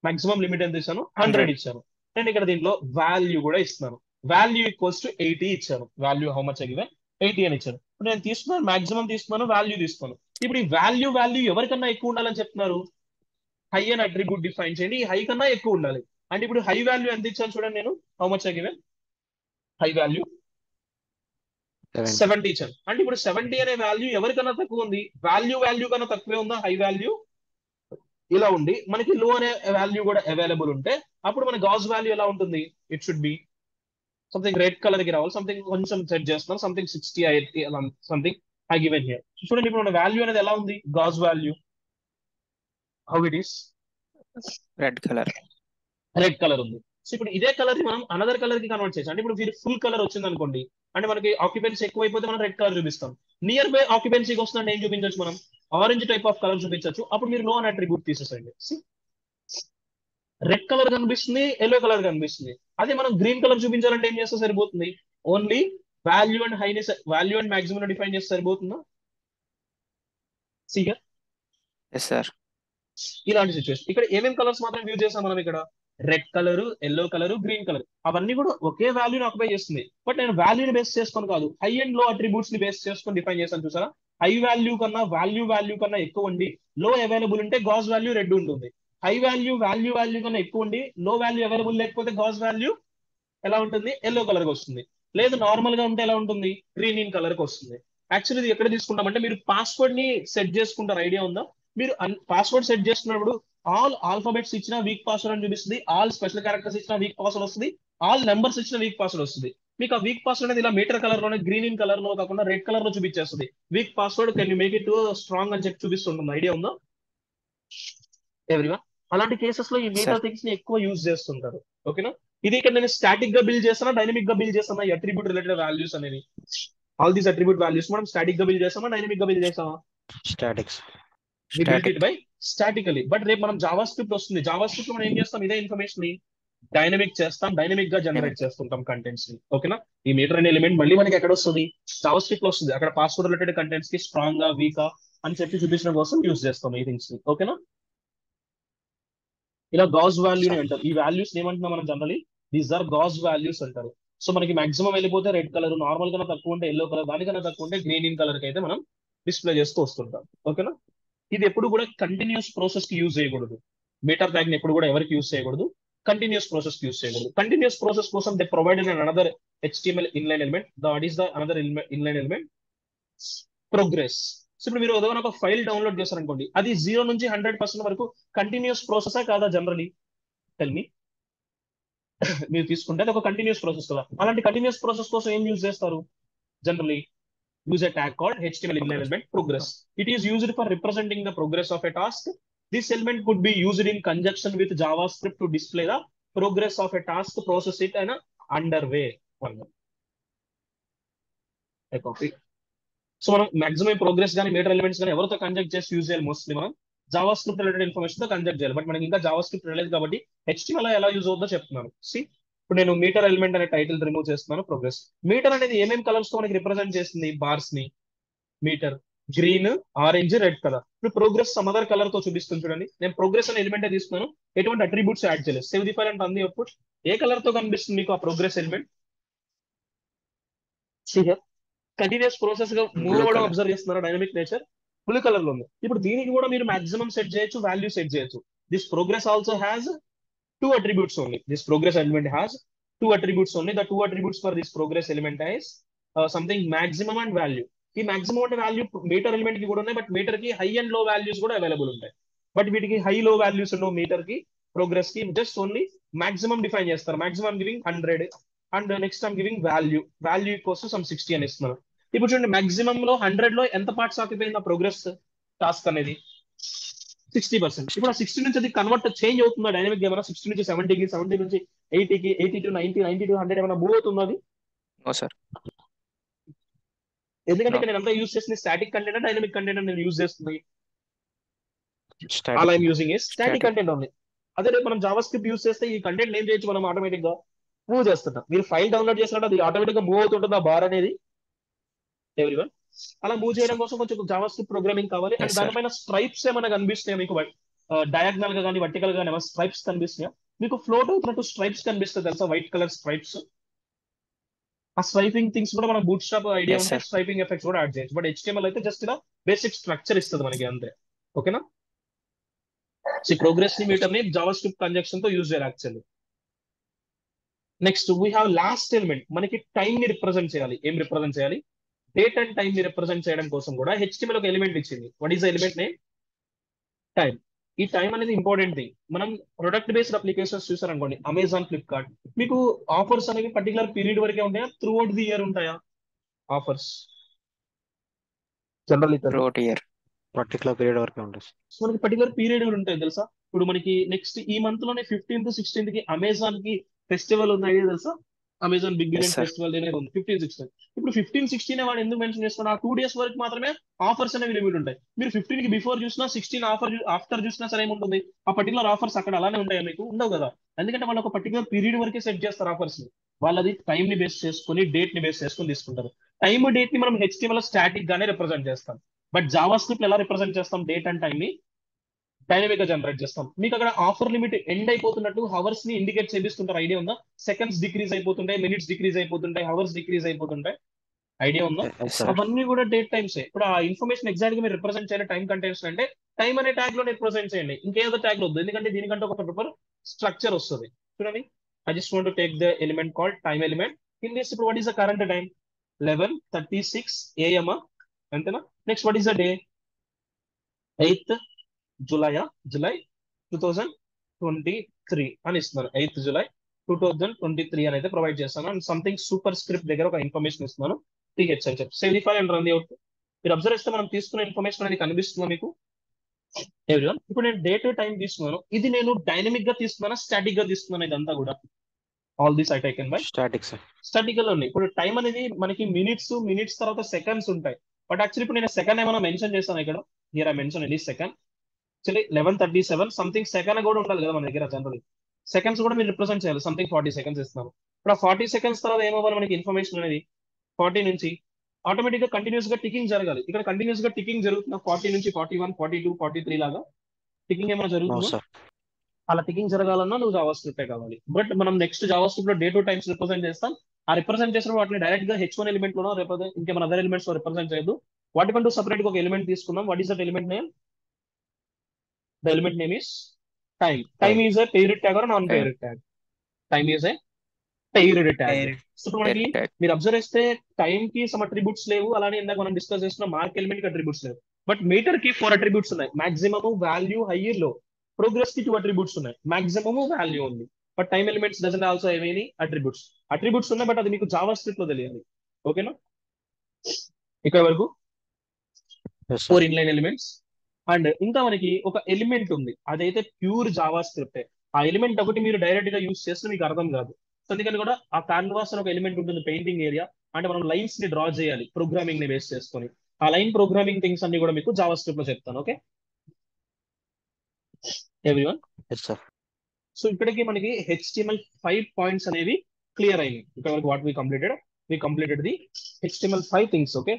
Maximum limit ఎంత ఇచ్చాను? 100 ఇచ్చాను. నేను ఇక్కడ దీంట్లో వాల్యూ కూడా ఇస్తున్నాను. వాల్యూ ఈక్వల్స్ టు 80 ఇచ్చాను. వాల్యూ హౌ మచ్ గివెన్ 80 అని ఇచ్చాను. ఇప్పుడు నేను తీసుకున్నాను, మాక్సిమం తీసుకున్నాను, వాల్యూ తీసుకున్నాను. ఇప్పుడు ఈ వాల్యూ ఎవరికన్నా ఎక్కువ ఉండాలని చెప్తున్నారు. హై అని అట్రిబ్యూట్ డిఫైన్ చేయండి. ఈ హై కన్నా ఎక్కువ ఉండాలి. అంటే ఇప్పుడు హై వాల్యూ ఎంత ఇచ్చాను చూడండి. నేను how much given high value 70 ఇచ్చాను. అంటే ఇప్పుడు 70 అనే వాల్యూ ఎవరికన్నా తక్కువ ఉంది, వాల్యూ కన్నా తక్కువే ఉందా హై వాల్యూ? ఇలా ఉండి మనకి లో అనే వాల్యూ కూడా అవైలబుల్ ఉంటే అప్పుడు మన గాజ్ వాల్యూ ఎలా ఉంటుంది? It should be something red colour కి రావాలి. సంథింగ్ కొంచెం సెట్ చేస్తున్నాం. Something 60 80 something I given here. చూడండి ఇప్పుడు మన వాల్యూ అనేది ఎలా ఉంది? Gauge value how it is red colour. Red colour ఉంది. సో ఇప్పుడు ఇదే కలర్ ని మనం అనదర్ కలర్ కి కన్వర్ట్ చేసాం. అంటే ఇప్పుడు మీరు ఫుల్ కలర్ వచ్చింది అనుకోండి, అంటే మనకి ఆక్యుపెన్సీ ఎక్కువైపోతే మనం రెడ్ కలర్ చూపిస్తాం. నియర్ బై ఆక్యుపెన్సీకి వస్తుందంటే ఏం చూపించవచ్చు? మనం ఆరెంజ్ టైప్ ఆఫ్ కలర్ చూపించవచ్చు. అప్పుడు మీరు లో అని అట్రిబ్యూట్ తీసేసండి. రెడ్ కలర్ కనిపిస్తుంది, ఎల్లో కలర్ కనిపిస్తుంది. అదే మనం గ్రీన్ కలర్ చూపించాలంటే ఏం చేస్తే సరిపోతుంది? Only value and highness, value and maximum define చేస్తే సరిపోతుందా? సిగా ఎస్ సార్. ఇలాంటి సిచ్యువేషన్. ఇక్కడ ఏమేమి కలర్స్ మాత్రం యూజ్ చేస్తాం మనం? ఇక్కడ red colour, yellow colour, green colour, అవన్నీ కూడా ఒకే వాల్యూని ఆక్యుపై చేస్తుంది. బట్ నేను వాల్యూని బేస్ చేసుకొని కాదు, హై అండ్ లో అట్రిబ్యూట్స్ ని బేస్ చేసుకొని డిఫైన్ చేస్తాను. చూసారా? హై వాల్యూ కన్నా వాల్యూ కన్నా ఎక్కువ ఉండి లో అవైలబుల్ ఉంటే గాజ్ వాల్యూ రెడ్ ఉంటుంది. హై వాల్యూ కన్నా ఎక్కువ ఉండి లో వాల్యూ అవైలబుల్ లేకపోతే గాజ్ వాల్యూ ఎలా ఉంటుంది? ఎల్లో కలర్ కి వస్తుంది. లేదు నార్మల్ గా ఉంటే ఎలా ఉంటుంది? గ్రీన్ ఇన్ కలర్ కి వస్తుంది. యాక్చువల్లీ ఇది ఎక్కడ తీసుకుంటామంటే మీరు పాస్వర్డ్ ని సెట్ చేసుకుంటారు. ఐడియా ఉందా? మీరు పాస్వర్డ్ సెట్ చేసుకున్నప్పుడు ఆల్ ఆల్ఫాబెట్స్ ఇచ్చిన వీక్ పాస్వర్డ్ అని చూపిస్తుంది, ఆల్ స్పెషల్ క్యారెక్టర్స్ ఇచ్చిన వీక్ పాస్వర్డ్ వస్తుంది, ఆల్ నెంబర్స్ ఇచ్చిన వీక్ పాస్వర్డ్ వస్తుంది. మీకు ఆ వీక్ పాస్వర్డ్ అనేది ఇలా మీటర్ కలర్ లోనే గ్రీన్ ఇన్ కలర్ లో కాకుండా రెడ్ కలర్ లో చూపించేస్తుంది. Weak password can you make it strong అని చెప్పి చూపిస్తుంటుంది. ఐడియా ఉందా ఎవ్రీవన్? అలాంటి కేసెస్ లో ఈ మీటర్ థింగ్స్ ని ఎక్కువ యూజ్ చేస్తుంటారు. ఓకేనా? ఇది ఇక్కడ నేను స్టాటిక్ గా బిల్డ్ చేస్తానా, డైనమిక్ గా బిల్డ్ చేస్తానా? ఈ అట్రిబ్యూట్ రిలేటెడ్ వాల్యూస్ అనేవి, ఆల్ దీస్ అట్రిబ్యూట్ వాల్యూస్ మనం స్టాటిక్ గా బిల్డ్ చేస్తామా, డైనమిక్ గా బిల్డ్ చేస్తామా? Statics. we built it by statically. But రేపు మనం జావా స్క్రిప్ట్ వస్తుంది. జావా స్క్రిప్ట్ మనం ఏం చేస్తాం? ఇదే ఇన్ఫర్మేషన్ ని డైనమిక్ చేస్తాం, డైనమిక్ గా జనరేట్ చేస్తుంటాం కంటెంట్స్ ని. ఓకేనా? ఈ మీటర్ అనే ఎలిమెంట్ మళ్ళీ మనకి ఎక్కడ వస్తుంది? జావా స్క్రిప్ట్ లో వస్తుంది. అక్కడ పాస్వర్డ్ రిలేటెడ్ కంటెంట్స్ కి స్ట్రాంగ్ గా, వీకా అని చెప్పి చూపించడం కోసం యూజ్ చేస్తాం ఈ థింగ్స్ ని. ఓకేనా? ఇలా గాజ్ వాల్యూ ని అంటారు. ఈ వాల్యూస్ ఏమంటున్నాం మనం జనరలీ? దీస్ ఆర్ గాజ్ వాల్యూస్ అంటారు. సో మనకి మాక్సిమం వెళ్ళిపోతే రెడ్ కలర్, నార్మల్ కన్నా తక్కువ ఉంటే ఎల్లో కలర్, దానికన్నా తక్కువ ఉంటే గ్రీన్ ఇన్ కలర్ కి అయితే మనం డిస్ప్లే చేస్తూ వస్తుంటాం. ఓకేనా? ఇది ఎప్పుడు కూడా కంటిన్యూస్ ప్రాసెస్ కి యూజ్ చేయకూడదు. మీటర్ ట్యాగ్ ని ఎప్పుడు కూడా ఎవరికి యూజ్ చేయకూడదు? కంటిన్యూస్ ప్రాసెస్ కి యూజ్ చేయకూడదు. కంటిన్యూస్ ప్రాసెస్ కోసం they provided another HTML inline element. That is the another inline element progress. So ఇప్పుడు మీరు ఏదైనా ఒక ఫైల్ డౌన్లోడ్ చేస్తారనుకోండి, అది 0 నుంచి 100% వరకు కంటిన్యూస్ ప్రాసెసా కాదా? Generally tell me. మీరు తీసుకుంటే అది ఒక కంటిన్యూస్ ప్రాసెస్ కదా. అలాంటి కంటిన్యూస్ ప్రాసెస్ కోసం ఏం యూజ్ చేస్తారు? Generally use a tag called HTML inline element progress. It is used for representing the progress of a task. This element could be used in conjunction with JavaScript to display the progress of a task, process it and underway. I copy. So మనం maximum progress కానీ metre elements కానీ ఎవరితో కంజక్ట్ చేసి use చేయాలి? Mostly మనం Java script related information తో కంజక్ట్ చేయాలి. But మనకి ఇంకా జావా స్క్రిప్ట్ రాలేదు కాబట్టి HTML ఎలా యూజ్ అవుతుందో చెప్తున్నాను. సి ఇప్పుడు నేను మీటర్ ఎలిమెంట్ అనే టైటిల్ రిమూవ్ చేస్తున్నాను. ప్రోగ్రెస్. మీటర్ అనేది ఏమేమి కలర్స్ తో మనకి రిప్రజెంట్ చేస్తుంది? బార్స్ ని. Meter green, orange, red colour. ఇప్పుడు ప్రోగ్రెస్ సమ్ అదర్ కలర్ తో చూపిస్తుంది చూడండి. నేను ప్రోగ్రెస్ అనే ఎలిమెంట్ తీసుకున్నాను, ఎటువంటి అట్రిబ్యూట్స్ యాడ్ చేయలేదు. Save the file and run the output. ఏ కలర్ తో కనిపిస్తుంది మీకు ఆ ప్రోగ్రెస్ ఎలిమెంట్? కంటిన్యూస్ ప్రాసెస్ గా మూవ్ Blue అవ్వడం color. అబ్జర్వ్ చేస్తున్నారా? డైనమిక్ నేచర్ బ్లూ కలర్ లో ఉంది. ఇప్పుడు దీనికి కూడా మీరు మాక్సిమం సెట్ చేయొచ్చు, వాల్యూ సెట్ చేయొచ్చు. This progress also has two attributes only. This progress element has two attributes only. The two attributes for this progress element is something maximum and value. ఈ maximum అంటే value metre element కి కూడా ఉన్నాయి, but metre కి high and లో values కూడా available ఉంటాయి. But వీటికి హై లో వాల్యూస్ ఉండవు. మీటర్ కి ప్రోగ్రెస్ కి జస్ట్ ఓన్లీ మాక్సిమం డిఫైన్ చేస్తారు. Maximum giving 100 and next time giving value కోసం సమ్ 60 అని ఇస్తున్నారు. ఇప్పుడు చూడండి, మాక్సిమం లో 100 లో ఎంత పార్ట్స్ ఆక్యుపైంది ఆ ప్రోగ్రెస్ టాస్క్ అనేది? 60%. ఇప్పుడు ఆ 60 నుంచి అది కన్వర్ట్ చేంజ్ అవుతుందా డైనమిక్ ఏమైనా? 60 నుంచి 70కి, 70 నుంచి 80కి, 80 టు 90, 90 టు 100 ఏమైనా మూవ్ అవుతుంది అది? No, sir. ఎందుకంటే No. ఇక్కడ నేను అంతా యూజ్ చేస్తుంది స్టాటిక్ కంటెంట్, డైనమిక్ కంటెంట్ నేను యూజ్ చేస్తుంది. All Static. I'm using a static Static. Content only. అదే రేపు మనం జావా స్క్రిప్ట్ యూజ్ చేస్తే ఈ కంటెంట్ ఏం చేయొచ్చు మనం ఆటోమేటిక్ గా మూవ్ చేస్తుంటాం. మీరు ఫైల్ డౌన్లోడ్ చేసినట్టు అది ఆటోమేటిక్ గా మూవ్ అవుతుంటుంది ఆ బార్ అనేది ఎవ్రీవన్. అలా మూవ్ చేయడం కోసం కొంచెం జావా స్క్రిప్ట్ ప్రోగ్రామింగ్ కావాలి. And Yes, sir. దానిపైన స్ట్రైప్స్ ఏమైనా కనిపిస్తాయి మీకు, డయాగ్నల్ గా కానీ వర్టికల్ గా ఏమైనా స్ట్రైప్స్ కనిపిస్తున్నాయా? మీకు ఫ్లోట్ అవుతున్నట్టు స్ట్రైప్స్ కనిపిస్తుంది తెలుసా? White colour stripes. ఆ స్ట్రైపింగ్ థింగ్స్ కూడా మనం బూట్ స్ట్రాప్ ఐడియా Yes, ఉంటే sir. స్ట్రైపింగ్ ఎఫెక్ట్స్ కూడా యాడ్ చేయొచ్చు. బట్ HTML అయితే జస్ట్ ఇలా బేసిక్ స్ట్రక్చర్ ఇస్తుంది మనకి అంతే. ఓకేనా? ప్రోగ్రెస్ ని Yes. మీటర్ ని జావా స్క్రిప్ట్ కంజక్షన్ తో యూజ్ చేయాలి actually. Next we have lost element. మనకి టైం ని రిప్రజెంట్ చేయాలి. ఏం రిప్రజెంట్ చేయాలి? డేట్ అండ్ టైం ని రిప్రజెంట్ చేయడం కోసం కూడా HTML ఒక ఎలిమెంట్ ఇచ్చింది. What is the element name? Time. ఈ టైం అనేది ఇంపార్టెంట్ థింగ్. మనం ప్రొడక్ట్ బేస్డ్ అప్లికేషన్స్ చూసారనుకోండి, అమెజాన్, ఫ్లిప్కార్ట్, మీకు ఆఫర్స్ అనేవి పర్టికులర్ పీరియడ్ వరకే ఉంటాయా? త్రూ అవుట్ ది ఇయర్ ఉంటాయా offers? General Throughout year. Particular period వరకే ఉంటుంది. మనకి పర్టికులర్ పీరియడ్ కూడా ఉంటాయి తెలుసా? ఇప్పుడు మనకి నెక్స్ట్ ఈ మంత్ లోనే 15th 16th కి అమెజాన్ కి ఫెస్టివల్ ఉంది, ఐడియా తెలుసా? Amazon big Yes, billion sir. Festival అనేది ఉంది 15, 16. ఇప్పుడు 15, 16 వాడు ఎందుకు మెన్షన్ చేస్తున్నా? ఆ 2 days వరకు మాత్రమే ఆఫర్స్ అనేవి లిమిట్ ఉంటాయి. మీరు 15 కి బిఫోర్ చూసినా, 16 ఆఫ్టర్ చూసినా సరే ఏముంటుంది? ఆ పర్టికులర్ ఆఫర్స్ అక్కడ అలానే ఉంటాయా? మీకు ఉండవు కదా. ఎందుకంటే వాళ్ళు ఒక పర్టికులర్ పీరియడ్ వరకే సెట్ చేస్తారు ఆఫర్స్ ని. వాళ్ళది టైం ని బేస్ చేసుకుని, డేట్ ని బేస్ చేసుకుని తీసుకుంటారు. టైం డేట్ ని మనం HTML స్టాటిక్ గానే రిప్రజెంట్ చేస్తాం. బట్ జావా స్క్రిప్ట్ ఎలా రిప్రజెంట్ చేస్తాం? డేట్ అండ్ టైం ని డైనమిక్ గా జనరేట్ చేస్తాం. మీకు అక్కడ ఆఫర్ లిమిట్ ఎండ్ అయిపోతున్నట్టు హవర్స్ ని ఇండికేట్ చేపిస్తుంటారు, ఐడియా ఉందా? సెకండ్స్ డిక్రీజ్ అయిపోతుంటాయి, మినిట్స్ డిక్రీజ్ అయిపోతుంటాయి, హవర్స్ డిక్రీజ్ అయిపోతుంటాయి, ఐడియా ఉందా? Yes, sir. అవన్నీ కూడా డేట్ టైమ్స్. ఇప్పుడు ఆ ఇన్ఫర్మేషన్ ఎగ్జాక్ట్ గా మీరు రిప్రజెంట్ చేయాలి టైం కంటెంట్స్ అంటే టైం అనే ట్యాగ్ లో రిప్రజెంట్ చేయండి. ఇంకేదో ట్యాగ్ వద్దు, ఎందుకంటే దీనికంటే ఒక పేపర్ స్ట్రక్చర్ వస్తుంది. చూడండి, I just want take the element called time element. In this ఇప్పుడు what is the current time? 11:36 AM. అంతేనా? Next what is the day? 8th July 2023 అని ఇస్తున్నాను. 8th జూలై 2023 అని అయితే ప్రొవైడ్ చేస్తాను. అండ్ సంథింగ్ సూపర్ స్క్రిప్ట్ దగ్గర ఒక information ఇస్తున్నాను, TH అని చెప్పి 75 అండ్ రన్ అవుట్. మీరు అబ్జర్వ్ చేస్తే మనం తీసుకున్న ఇన్ఫర్మేషన్ అనేది కనిపిస్తుందా మీకు ఎవ్రీవన్? ఇప్పుడు నేను డేట్ టైం తీసుకున్నాను. ఇది నేను డైనమిక్ గా తీసుకున్నానా, స్టాటిక్ గా తీసుకున్నాను? ఇదంతా కూడా all this I taken by Static, sir. Static గా ఉన్నాయి. ఇప్పుడు టైం అనేది మనకి మినిట్స్ తర్వాత సెకండ్స్ ఉంటాయి. బట్ యాక్చువల్లీ ఇప్పుడు నేను సెకండ్ ఏమైనా మెన్షన్ చేస్తాను ఇక్కడ? Here I mention any second. Actually 11:37 something second కూడా ఉండాలి కదా మన దగ్గర. జనరల్ సెకండ్స్ కూడా మీరు రిప్రజెంట్ చేయాలి. సంథింగ్ 40 seconds ఇస్తున్నాను. ఇప్పుడు ఆ 40 seconds తర్వాత ఏమవ్వాలి మనకి ఇన్ఫర్మేషన్ అనేది? 40 నుంచి ఆటోమేటిక్ గా కంటిన్యూస్ గా టికింగ్ జరగాలి. ఇక్కడ కంటిన్యూస్ గా టికింగ్ జరుగుతున్న 40 నుంచి 41, 42, 43 లాగా టికింగ్ ఏమైనా No, జరుగుతుందా? sir. అలా టికింగ్ జరగాలన్నా నువ్వు జావా స్క్రిప్టే కావాలి. బట్ మనం నెక్స్ట్ జావా స్క్రిప్ట్ లో డే టు టైమ్స్ రిప్రజెంట్ చేస్తాం. ఆ రిప్రజెంట్ చేసిన వాటిని డైరెక్ట్ గా H1 ఎలిమెంట్ లోనో లేకపోతే ఇంకేమైనా అదర్ ఎలిమెంట్స్ లో రిప్రజెంట్ చేయదు. వాటికంటూ సపరేట్ గా ఒక ఎలిమెంట్ తీసుకున్నాం. What is that element name? The element name is time. Time Time. is a paired tag or a Time. non-paired tag? Time is a paired tag. Paired. So ఇప్పుడు మనకి Paired tag. మీరు observe చేస్తే time కి some attributes లేవు, అలానే ఇందాక మనం discuss చేసిన మార్క్ ఎలిమెంట్ కి అట్రిబ్యూట్స్ లేవు. బట్ మీటర్ కి 4 అట్రిబ్యూట్స్ ఉన్నాయి. మాక్సిమమ్, వాల్యూ, హై, లో. ప్రోగ్రెస్ కి 2 అట్రిబ్యూట్స్ ఉన్నాయి. మాక్సిమమ్, వాల్యూ ఉంది. But time elements doesn't also have any attributes ఉన్నాయి, బట్ అది మీకు జావా స్క్రిప్ట్ లో తెలియాలి. ఓకేనా? ఇక్కడ వరకు Yes, sir. 4 inline elements. And ఇంకా మనకి ఒక ఎలిమెంట్ ఉంది, అదైతే ప్యూర్ జావా స్క్రిప్ట్. ఆ ఎలిమెంట్ ఒకటి మీరు డైరెక్ట్ గా యూస్ చేస్తే మీకు అర్థం కాదు. సో అందుకని కూడా ఆ కాన్వాస్ అని ఒక ఎలిమెంట్ ఉంటుంది, పెయింటింగ్ ఏరియా. అంటే మనం లైన్స్ ని డ్రా చేయాలి ప్రోగ్రామింగ్ ని బేస్ చేసుకొని. ఆ లైన్ ప్రోగ్రామింగ్ థింగ్స్ అన్ని కూడా మీకు జావా స్క్రిప్ట్ లో చెప్తాను. Okay everyone? Yes, sir. So ఇక్కడికి మనకి HTML5 పాయింట్స్ అనేవి క్లియర్ అయ్యాయి. ఇక్కడ వరకు what we completed the HTML5 things. Okay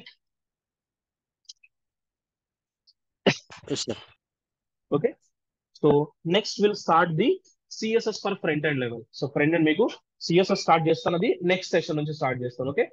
Yes, sir. Okay so next will start the CSS for front end level. So front end మీకు CSS start చేస్తాను, అది next session నుంచి స్టార్ట్ చేస్తాను. Okay